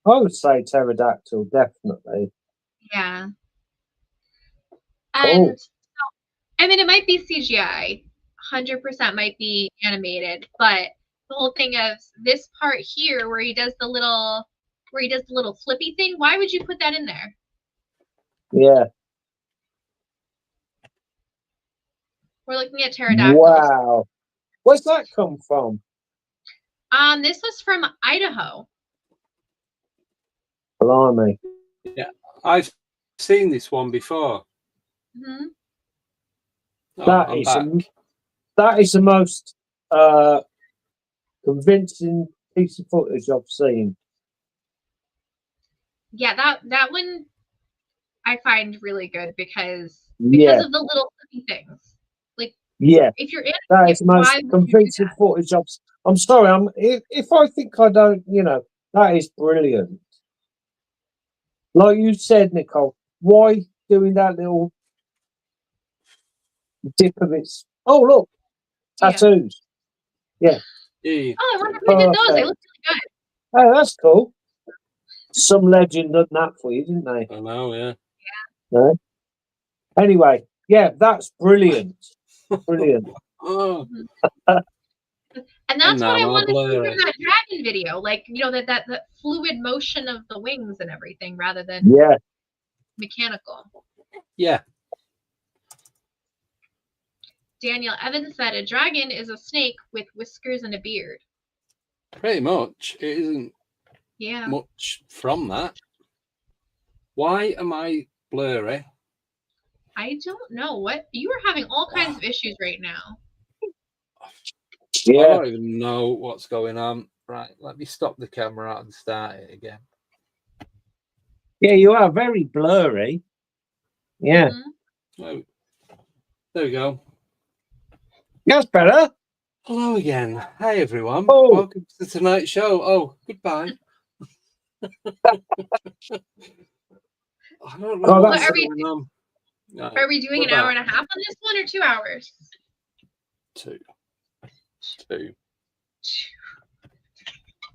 I would say pterodactyl, definitely. Yeah. Cool. And I mean, it might be CGI, 100% might be animated, but the whole thing of this part here where he does the little flippy thing, why would you put that in there? Yeah. We're looking at pterodactyls. Wow. Where's that come from? This was from Idaho. Blimey. Yeah, I've seen this one before. Mm-hmm. Oh, That is the most convincing piece of footage I've seen. Yeah, that one I find really good because of the little flippy things. Like, yeah, if you're in, that is the most convincing footage I'm sorry, if I think I don't, that is brilliant. Like you said, Nicole, why doing that little dip of its? Oh, look, tattoos. Yeah. Yeah. Oh, I wonder if I did those. They look really good. Oh, that's cool. Some legend done that for you, didn't they? I know, yeah. No? Anyway, yeah, that's brilliant. Brilliant. Oh. And that's what I want to see from that dragon video. Like, that fluid motion of the wings and everything rather than mechanical. Yeah. Daniel Evans said a dragon is a snake with whiskers and a beard. Pretty much. It isn't much from that. Why am I blurry? I don't know. What? You are having all kinds of issues right now. Yeah. I don't even know what's going on. Right, let me stop the camera and start it again. Yeah, you are very blurry. Yeah. Mm-hmm. Oh, there we go. That's better. Hello again. Hi, everyone. Oh. Welcome to tonight's show. Oh, goodbye. I don't know what's going on. Are we doing an hour and a half on this one or 2 hours? Two.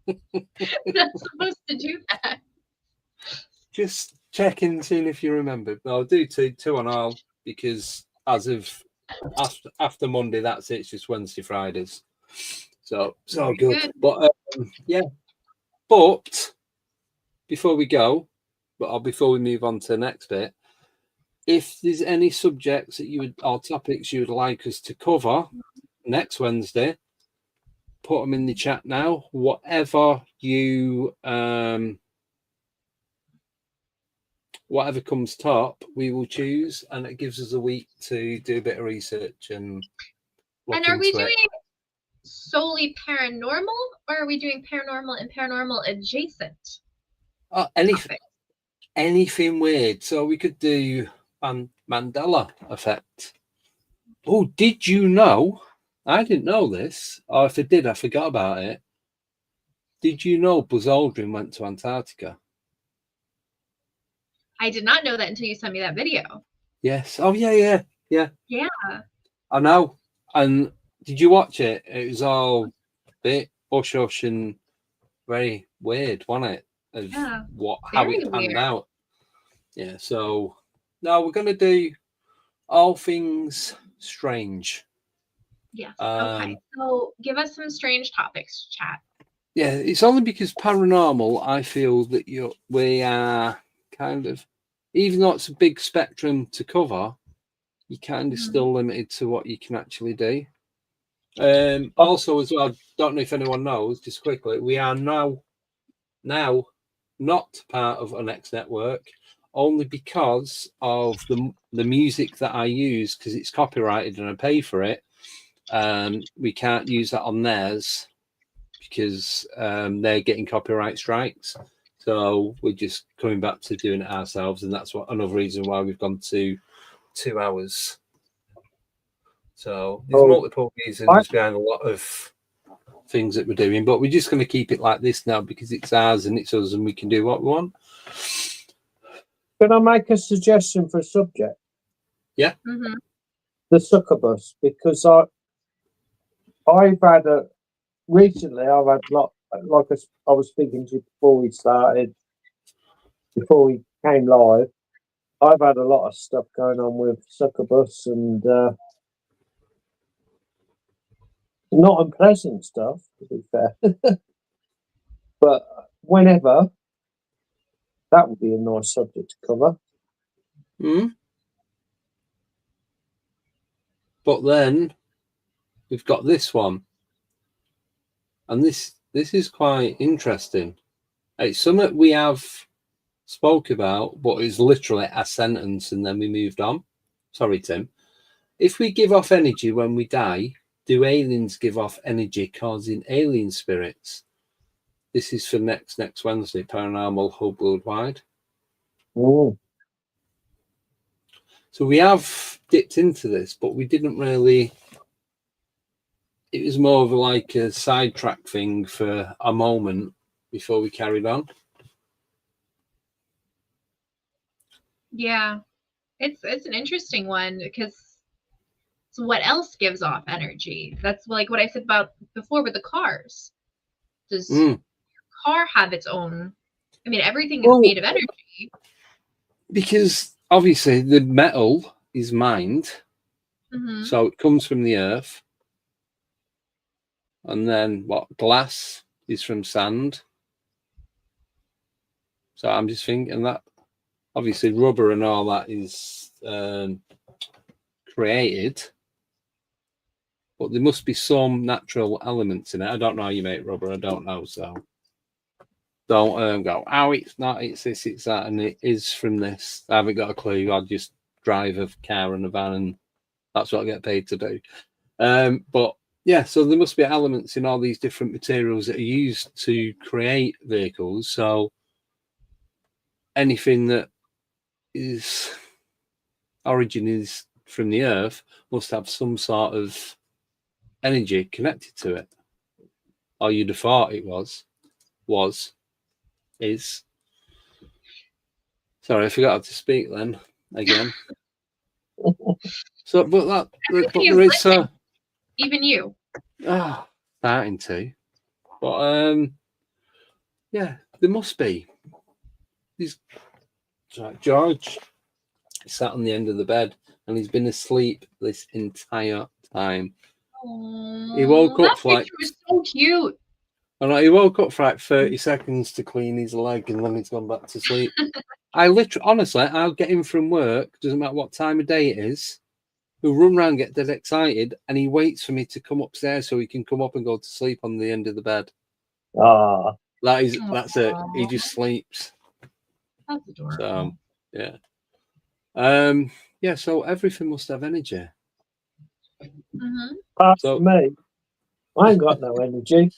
Not supposed to do that. Just checking, seeing if you remember. I'll do two on all because as of after Monday, that's it. It's just Wednesday, Fridays. So good. But yeah. But before we go, before we move on to the next bit, if there's any subjects that or topics you would like us to cover next Wednesday, put them in the chat now. Whatever whatever comes top, we will choose, and it gives us a week to do a bit of research and look into it. And are we doing solely paranormal, or are we doing paranormal and paranormal adjacent? Anything weird. So we could do Mandela effect. Oh, did you know? I didn't know this. Or if I did, I forgot about it. Did you know Buzz Aldrin went to Antarctica? I did not know that until you sent me that video. Yes. Oh, yeah. Yeah. I know. And did you watch it? It was all a bit hush and very weird, wasn't it? Of Yeah, how very it panned weird. out. Yeah. So now we're gonna do all things strange. Yes. Okay. So give us some strange topics, chat. Yeah, it's only because paranormal, I feel that we are kind of, even though it's a big spectrum to cover, you're kind of Mhm. still limited to what you can actually do. Also, as well, don't know if anyone knows, just quickly, we are now not part of an X network, only because of the music that I use, because it's copyrighted and I pay for it. We can't use that on theirs because they're getting copyright strikes. So we're just coming back to doing it ourselves, and that's another reason why we've gone to 2 hours. So there's multiple reasons behind a lot of things that we're doing, but we're just going to keep it like this now because it's ours and it's us, and we can do what we want. Can I make a suggestion for a subject? Yeah. Mm-hmm. The succubus, because I've had recently I've had a lot, like I was speaking to you before we came live. I've had a lot of stuff going on with succubus and not unpleasant stuff, to be fair. But whenever, that would be a nice subject to cover. But then we've got this one, and this is quite interesting. It's something we have spoke about, but it's literally a sentence and then we moved on. Sorry, Tim. If we give off energy when we die, do aliens give off energy causing alien spirits? This is for next Wednesday, Paranormal Hub Worldwide. Mm. So we have dipped into this, but we didn't really. It was more of like a sidetrack thing for a moment before we carried on. Yeah, it's an interesting one because so what else gives off energy? That's like what I said about before with the cars. Does your car have its own? I mean, everything is made of energy. Because obviously the metal is mined, so it comes from the earth, and then glass is from sand. So I'm just thinking that obviously rubber and all that is created, but there must be some natural elements in it. I don't know how you make rubber. I don't know, so don't go, oh, it's not, it's this, it's that, and it is from this. I haven't got a clue. I'll just drive a car and a van, and that's what I get paid to do. But yeah, so there must be elements in all these different materials that are used to create vehicles. So anything that is origin is from the earth must have some sort of energy connected to it. Or you'd have thought it is. Sorry, I forgot how to speak then again. So, but there is even you. Starting to. But yeah, there must be. George sat on the end of the bed and he's been asleep this entire time. Aww, He woke up for like. Was so cute. I know, he woke up for like 30 seconds to clean his leg and then he's gone back to sleep. I literally, honestly, I'll get him from work, doesn't matter what time of day it is. He'll run around, get dead excited, and he waits for me to come upstairs so he can come up and go to sleep on the end of the bed. That's it. He just sleeps. That's adorable. So, yeah. Yeah, so everything must have energy. So me, I ain't got no energy.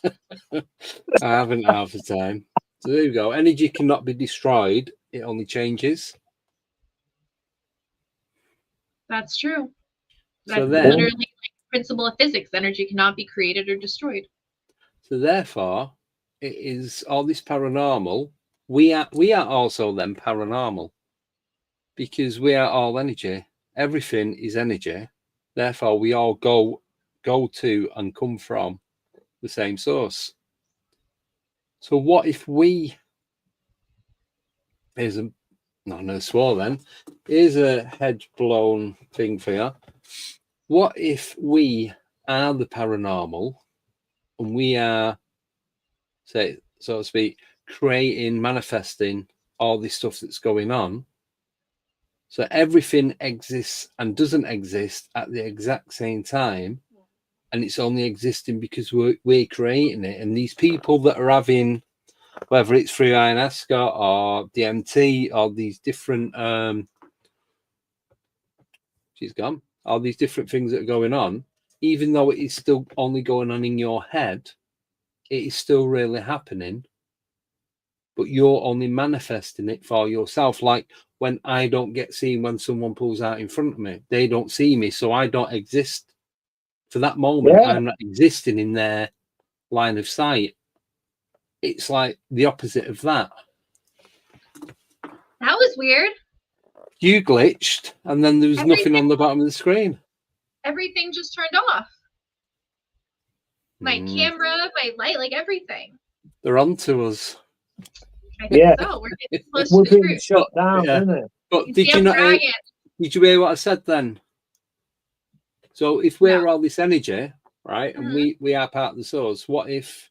I haven't half the time. So there you go. Energy cannot be destroyed. It only changes. That's true. That's So then, literally like the principle of physics. Energy cannot be created or destroyed. So therefore, it is all this paranormal. We are also then paranormal because we are all energy. Everything is energy. Therefore, we all go go to and come from the same source. So what if we, here's a, not no swore then, here's a hedge blown thing for you. What if we are the paranormal and we are, say, so to speak, creating, manifesting all this stuff that's going on? So everything exists and doesn't exist at the exact same time, and it's only existing because we're creating it. And these people that are having, whether it's through ayahuasca or DMT or these different, she's gone, all these different things that are going on, even though it is still only going on in your head, it is still really happening, but you're only manifesting it for yourself. Like when I don't get seen when someone pulls out in front of me, they don't see me, so I don't exist for that moment. I'm not existing in their line of sight. It's like the opposite of that. That was weird. You glitched, and then there was nothing on the bottom of the screen. Everything just turned off. My camera, my light, like everything. They're on to us. I think so. We're getting close to the being fruit. shut down, isn't it? But did you not hear, did you hear what I said then? So if we're all this energy, right, and we are part of the source, what if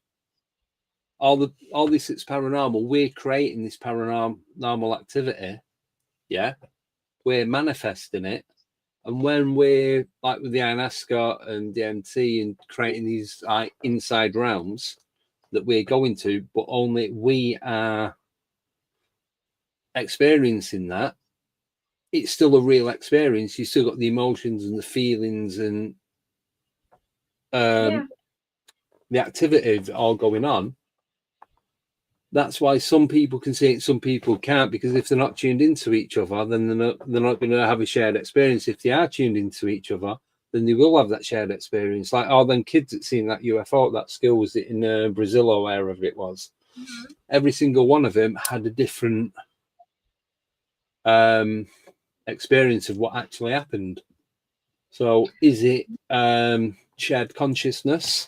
all this that's paranormal, we're creating this paranormal activity, yeah? We're manifesting it. And when we're like with the ayahuasca and DMT and creating these like inside realms that we're going to, but only we are experiencing that, it's still a real experience. You still got the emotions and the feelings and the activity all going on. That's why some people can see it, some people can't, because if they're not tuned into each other, then they're not going to have a shared experience. If they are tuned into each other, then they will have that shared experience. Like all them kids that seen that UFO, that school, was it in Brazil or wherever it was? Every single one of them had a different experience of what actually happened. So is it shared consciousness,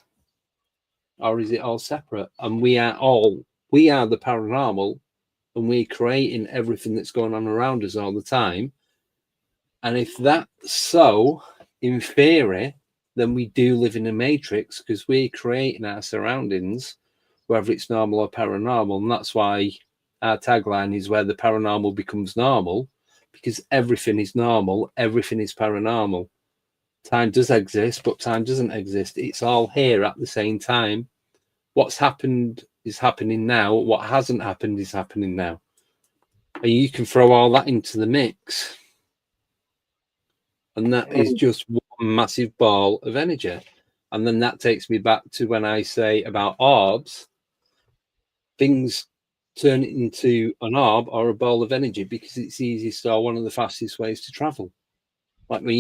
or is it all separate? And we are the paranormal, and we're creating everything that's going on around us all the time. And if that's so, in theory, then we do live in a matrix, because we're creating our surroundings, whether it's normal or paranormal. And that's why our tagline is where the paranormal becomes normal, because everything is normal, everything is paranormal. Time does exist, but time doesn't exist. It's all here at the same time. What's happened is happening now. What hasn't happened is happening now. And you can throw all that into the mix. And that is just one massive ball of energy. And then that takes me back to when I say about orbs, things turn it into an orb or a ball of energy because it's easiest or one of the fastest ways to travel. Like when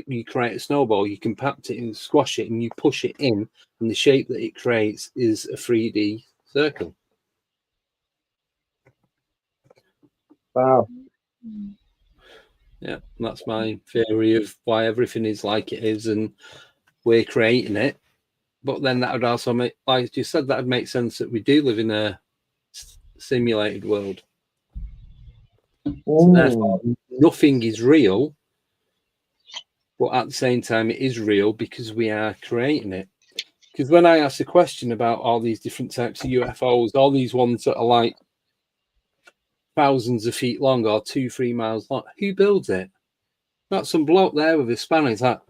you create a snowball, you compact it and squash it and you push it in, and the shape that it creates is a 3D circle. Wow. Yeah, that's my theory of why everything is like it is, and we're creating it. But then that would also make, like you said, that would make sense that we do live in a simulated world. So therefore, nothing is real, but at the same time, it is real because we are creating it. Because when I ask a question about all these different types of UFOs, all these ones that are like thousands of feet long or 2-3 miles long, who builds it? Not some bloke there with a spanner. It's like,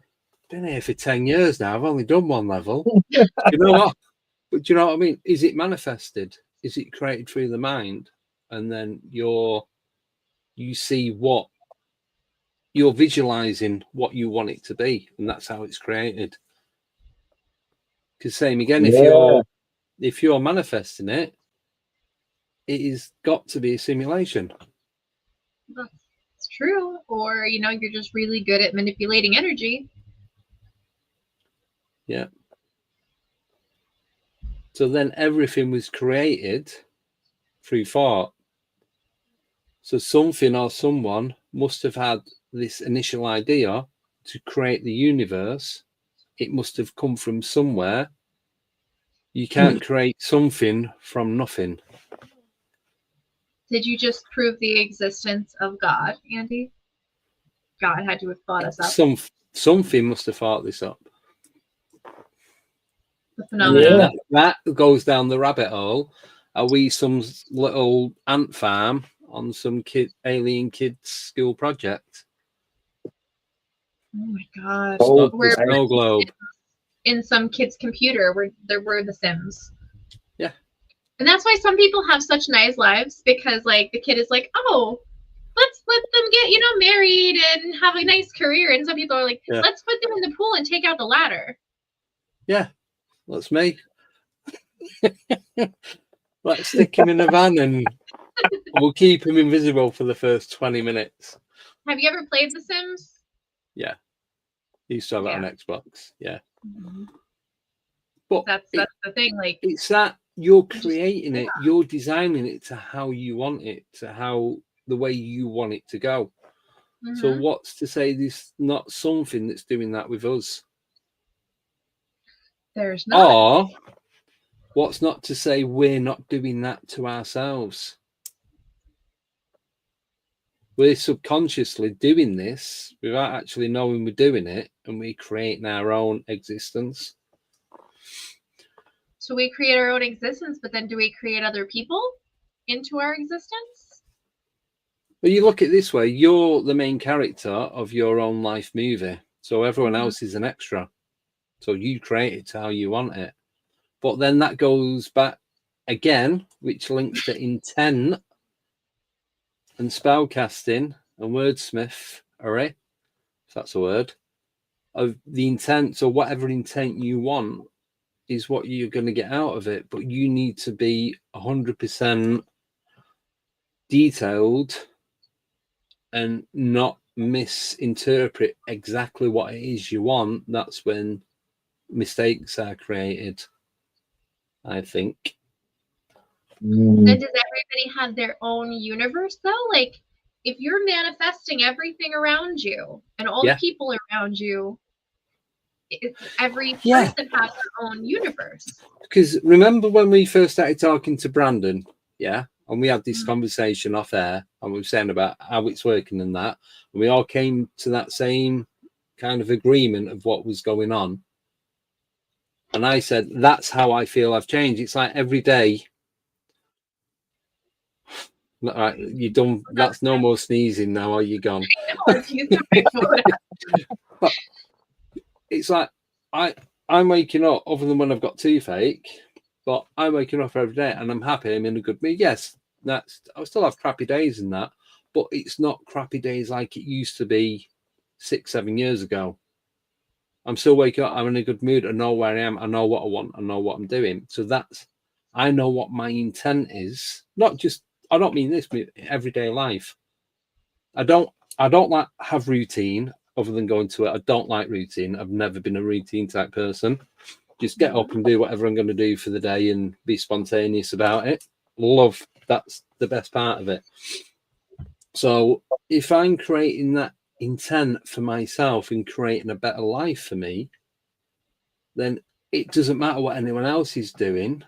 been here for 10 years now. I've only done one level. You know what? But do you know what I mean? Is it manifested? Is it created through the mind? And then you see what you're visualizing, what you want it to be, and that's how it's created. Because same again, if you're manifesting it, it has got to be a simulation. That's true. Or you're just really good at manipulating energy. Yeah. So then everything was created through thought. So something or someone must have had this initial idea to create the universe, it must have come from somewhere. You can't create something from nothing. Did you just prove the existence of God, Andy? God had to have thought us up. Something must have thought this up. The phenomenon. That goes down the rabbit hole. Are we some little ant farm on some alien kids school project? Oh my gosh. Oh, We're no globe. In some kid's computer where there were The Sims. Yeah. And that's why some people have such nice lives, because like the kid is like, oh, let's let them get, married and have a nice career. And some people are like, let's put them in the pool and take out the ladder. Yeah, that's me. Let's stick him in a van and we'll keep him invisible for the first 20 minutes. Have you ever played The Sims? Yeah. Used to have it on Xbox. Yeah. Mm-hmm. But that's the thing. Like, it's that you're creating it, you're designing it to how you want it, to the way you want it to go. Mm-hmm. So what's to say there's not something that's doing that with us? There's not. Or what's not to say we're not doing that to ourselves? We're subconsciously doing this without actually knowing we're doing it, and we're creating our own existence. So we create our own existence, but then do we create other people into our existence? Well, you look at it this way, you're the main character of your own life movie. So everyone else is an extra. So you create it to how you want it. But then that goes back again, which links to intent and spellcasting and wordsmithery, if that's a word, of the intent. So whatever intent you want is what you're going to get out of it. But you need to be 100% detailed and not misinterpret exactly what it is you want. That's when mistakes are created, I think. And does everybody have their own universe though? Like, if you're manifesting everything around you and all the people around you, every person has their own universe. Because remember when we first started talking to Brandon, and we had this conversation off air, and we were saying about how it's working and that, and we all came to that same kind of agreement of what was going on. And I said, that's how I feel I've changed. It's like every day. All right, you're done. That's no more sneezing now, are you gone? But it's like I'm waking up, other than when I've got toothache, but I'm waking up every day and I'm happy. I'm in a good mood. Yes, I still have crappy days and that, but it's not crappy days like it used to be 6-7 years ago. I'm still waking up. I'm in a good mood. I know where I am. I know what I want. I know what I'm doing. So I know what my intent is. I don't mean this, but everyday life. I don't like have routine other than going to it. I don't like routine. I've never been a routine type person. Just get up and do whatever I'm going to do for the day and be spontaneous about it. That's the best part of it. So if I'm creating that intent for myself and creating a better life for me, then it doesn't matter what anyone else is doing.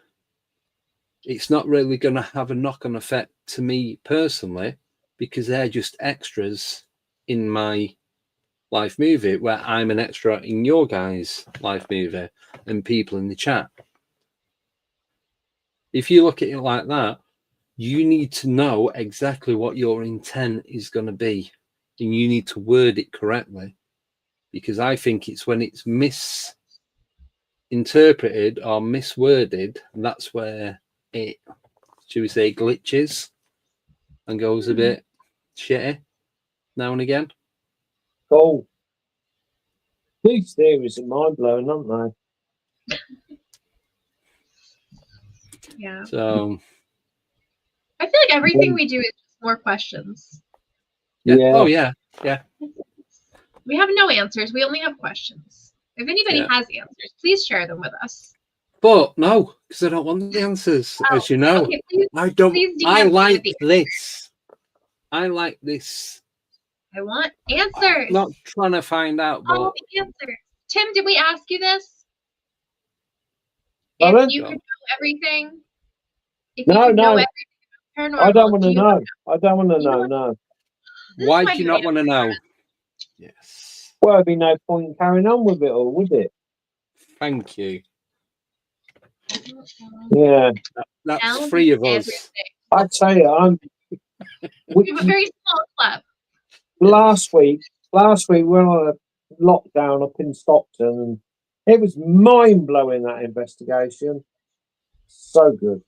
It's not really going to have a knock-on effect to me personally, because they're just extras in my life movie, where I'm an extra in your guys' life movie and people in the chat. If you look at it like that, you need to know exactly what your intent is going to be, and you need to word it correctly, because I think it's when it's misinterpreted or misworded, that's where it, should we say, glitches and goes a bit shitty now and again. Cool. These theories are mind-blowing, aren't they? Yeah. So I feel like everything we do is just more questions. Yeah. Oh yeah. Yeah. We have no answers. We only have questions. If anybody has answers, please share them with us. But no, because I don't want the answers, as you know. Okay, please, I don't. I like this. I like this. I want answers. I'm not trying to find out, but all the answers. Tim, did we ask you this? Pardon? If you could know everything, if No, you could know no. everything paranormal, I don't want do to you know. I don't want to You know, want- no. This Why is my do you not good want to know? Yes. Well, there'd be no point in carrying on with it all, would it? Thank you. answer. Yeah. That's Tell 3 of me us. everything. I tell you, We have a very small club. last week we went on a lockdown up in Stockton, and it was mind blowing, that investigation. So good.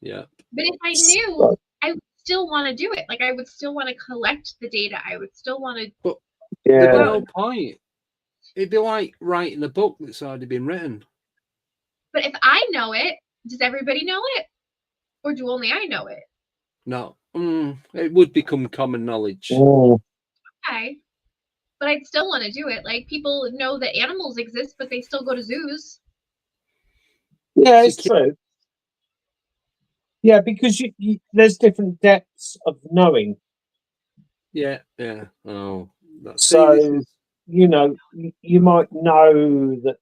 Yeah. But if I knew, I would still want to do it. Like, I would still want to collect the data. I would still want to. There'd be Yeah. no point. It'd be like writing a book that's already been written. But if I know it, does everybody know it? Or do only I know it? No. It would become common knowledge. Mm. Okay. But I'd still want to do it. Like, people know that animals exist, but they still go to zoos. Yeah, it's true. Yeah, because you there's different depths of knowing. Yeah. Oh, that's So, you know, you might know that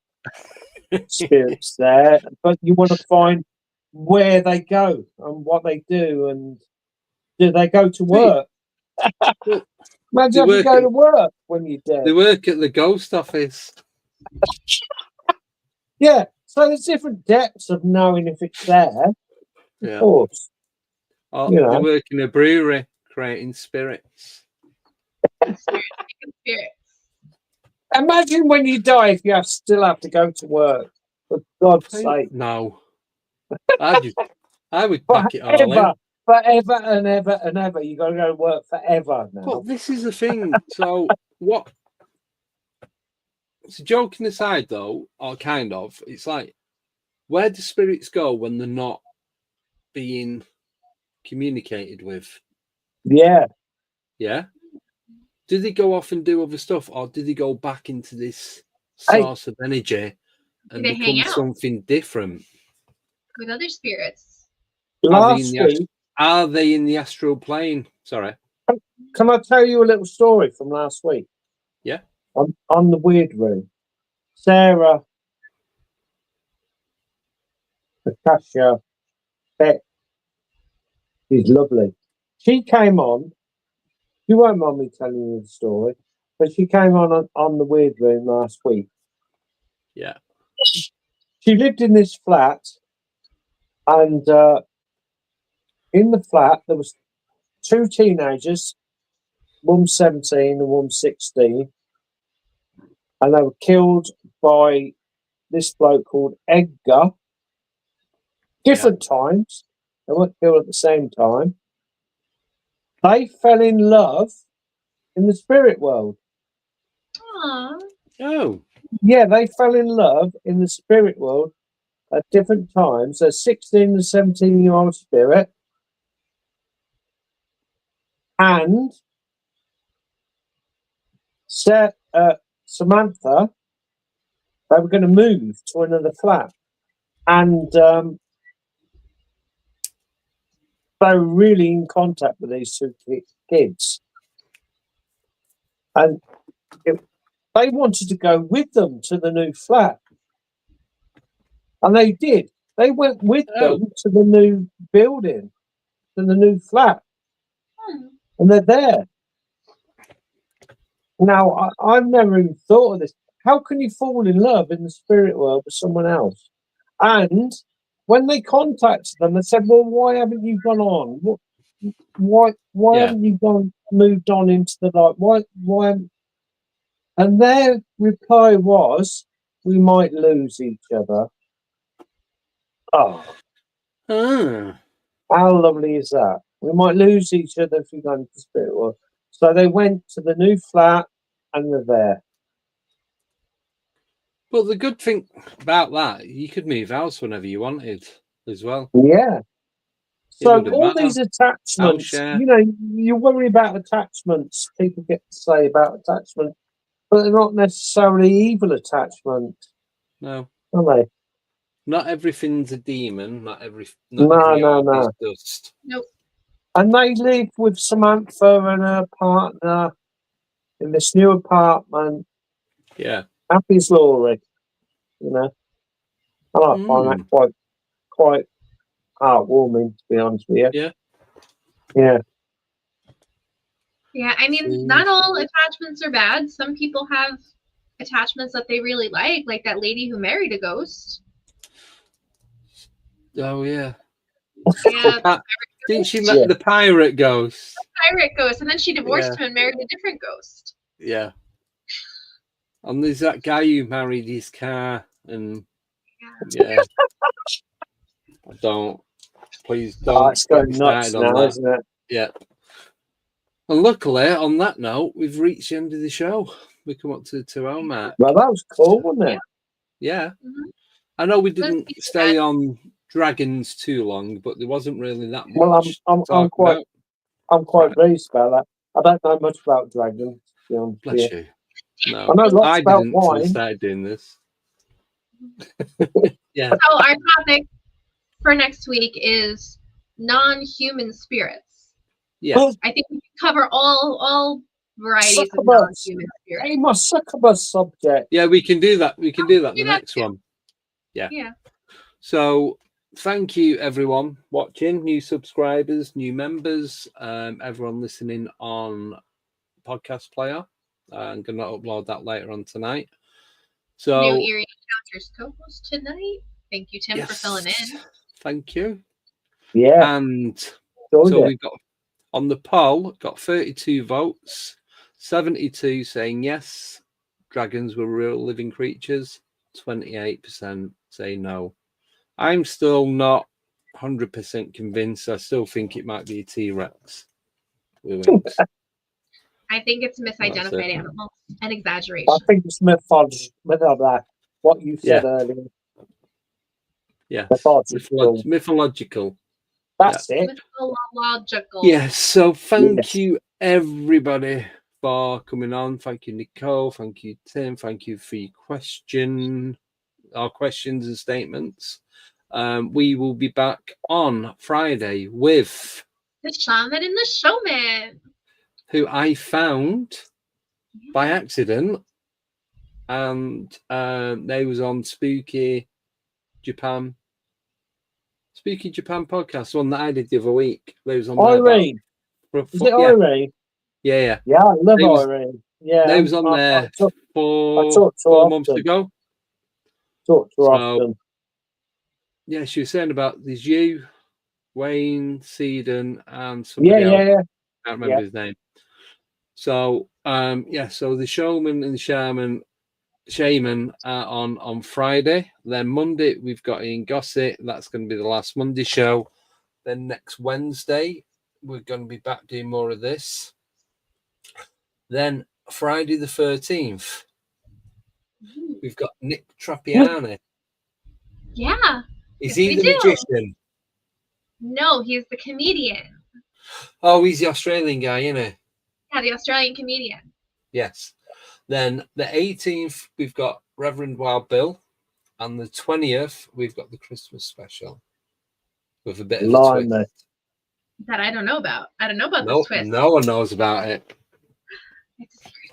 spirits there, but you want to find where they go and what they do, and do they go to work? Well, Imagine if you go to work when you're dead. They work at the ghost office. Yeah, so there's different depths of knowing if it's there. Yeah. Of course. Oh, You know. they work in a brewery creating spirits. Spirits. Imagine when you die if you still have to go to work. For God's sake. No. I would pack it all in. Forever and ever and ever. You got to go to work forever now. But this is the thing. So what? So joking aside, though, or kind of, it's like, where do spirits go when they're not being communicated with? Yeah. Yeah. Do they go off and do other stuff, or do they go back into this source of energy and they hang become out something different? with other spirits. Are they in the astral plane? Sorry. Can I tell you a little story from last week? Yeah. On the Weird Room. Sarah, Natasha, Beck, she's lovely. She came on. You won't mind me telling you the story, but she came on the Weird Room last week. Yeah. She lived in this flat, and in the flat there was 2 teenagers, one 17 and one 16, and they were killed by this bloke called Edgar. Different times. They weren't killed at the same time. They fell in love in the spirit world. Aww. Oh. Yeah, they fell in love in the spirit world at different times. A 16 and 17-year-old spirit. And Samantha, they were going to move to another flat. And they were really in contact with these 2 kids. And they wanted to go with them to the new flat. And they did. They went with them to the new building, to the new flat. And they're there. Now, I've never even thought of this. How can you fall in love in the spirit world with someone else? And when they contacted them, they said, well, why haven't you gone on? Why haven't you moved on into the light? Why? And their reply was, we might lose each other. Oh. How lovely is that? We might lose each other if we go into the spirit world. So they went to the new flat and they're there. Well, the good thing about that, you could move house whenever you wanted as well. Yeah. So all matter. these attachments, you know, you worry about attachments. People get to say about attachment, but they're not necessarily evil attachment. No. Are they? Not everything's a demon. Not every no. is dust. Nope. And they live with Samantha and her partner in this new apartment. Yeah. Happy as Laurie. You know, I like find that quite heartwarming, to be honest with you. Yeah. Yeah. Yeah, I mean, not all attachments are bad. Some people have attachments that they really like that lady who married a ghost. Oh, yeah. Yeah, Didn't she met the pirate ghost? Pirate ghost, and then she divorced him and married a different ghost. Yeah. And there's that guy who married his car, and yeah. Please don't. It's going nuts now, isn't it? Yeah. And luckily, on that note, we've reached the end of the show. We come up to the 2-hour mark. Well, that was cool, wasn't it? Yeah. I know we didn't stay on dragons too long, but there wasn't really that much. Well, I'm quite pleased about that. I don't know much about dragons. To be honest. Bless you. No, I know lots about didn't wine. until I started doing this. Yeah. So our topic for next week is non-human spirits. Yeah. I think we can cover all varieties of non-human spirits. Hey, my succubus subject. Yeah, we can do that. We can do that in the next one. Yeah. Yeah. So thank you, everyone watching, new subscribers, new members, everyone listening on podcast player. I'm going to upload that later on tonight. So new Eerie Encounters co-host tonight. Thank you, Tim, for filling in. Thank you. Yeah. And so we've got on the poll, got 32 votes, 72 saying yes, dragons were real living creatures, 28% say no. I'm still not 100% convinced. I still think it might be a T-Rex with wings. I think it's misidentified animals and exaggeration. I think it's mythology. What you said earlier. Yeah. Mythological. That's it. Mythological. Yes. So thank you, everybody, for coming on. Thank you, Nicole. Thank you, Tim. Thank you for your questions and statements. We will be back on Friday with the shaman and the showman, who I found by accident, and they was on Spooky Japan podcast, one that I did the other week. They was on Irene. Is it Irene? Yeah. Yeah, I love Irene. Yeah, they was on there 4 months ago. Talk to her often. Yeah, she was saying about there's you, Wayne, Seedon, and somebody else. Yeah. I can't remember his name. So so the showman and the shaman are on Friday. Then Monday we've got Ian Gossett. That's going to be the last Monday show. Then next Wednesday we're going to be back doing more of this. Then Friday the 13th we've got Nick Trapiani. Yeah. Is he the magician? No, he's the comedian. Oh, he's the Australian guy, isn't he? Yeah, the Australian comedian. Yes. Then the 18th, we've got Reverend Wild Bill. And the 20th, we've got the Christmas special with a bit of a twist. That I don't know about. I don't know about this twist. No one knows about it.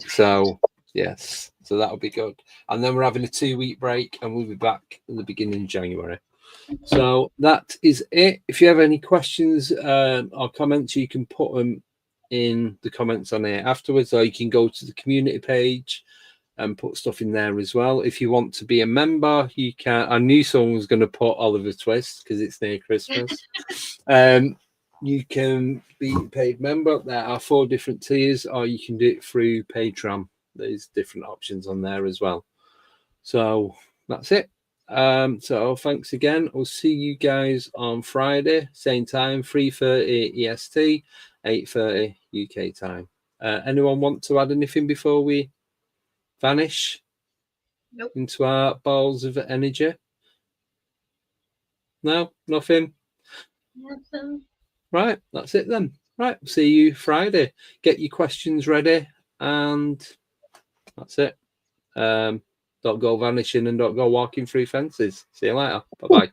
So, yes. So that'll be good. And then we're having a 2-week break and we'll be back in the beginning of January. So that is it. If you have any questions or comments, you can put them in the comments on here afterwards, or you can go to the community page and put stuff in there as well. If you want to be a member, you can. I knew someone was going to put Oliver Twist because it's near Christmas. You can be a paid member. There are 4 different tiers, or you can do it through Patreon. There's different options on there as well. So that's it. So thanks again. I'll see you guys on Friday, same time, 3:30 EST, 8:30 UK time. Anyone want to add anything before we vanish into our balls of energy? No, nothing. Nothing. Right, that's it then. Right, see you Friday. Get your questions ready, and that's it. Don't go vanishing and don't go walking through fences. See you later. Bye-bye.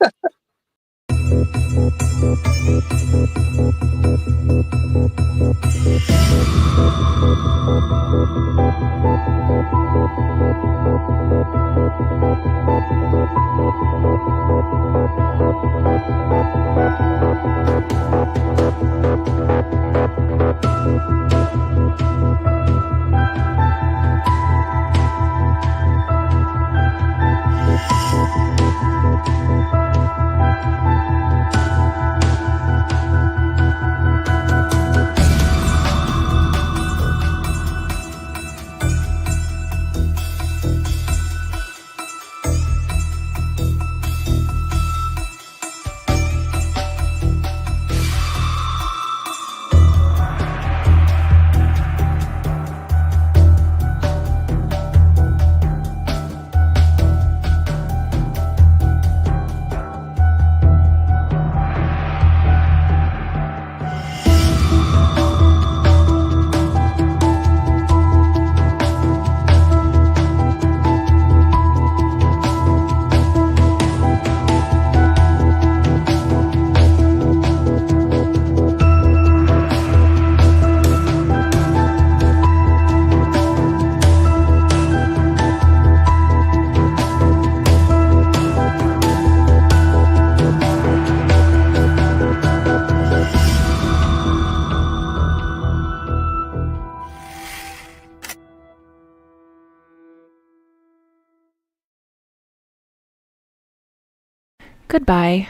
Goodbye.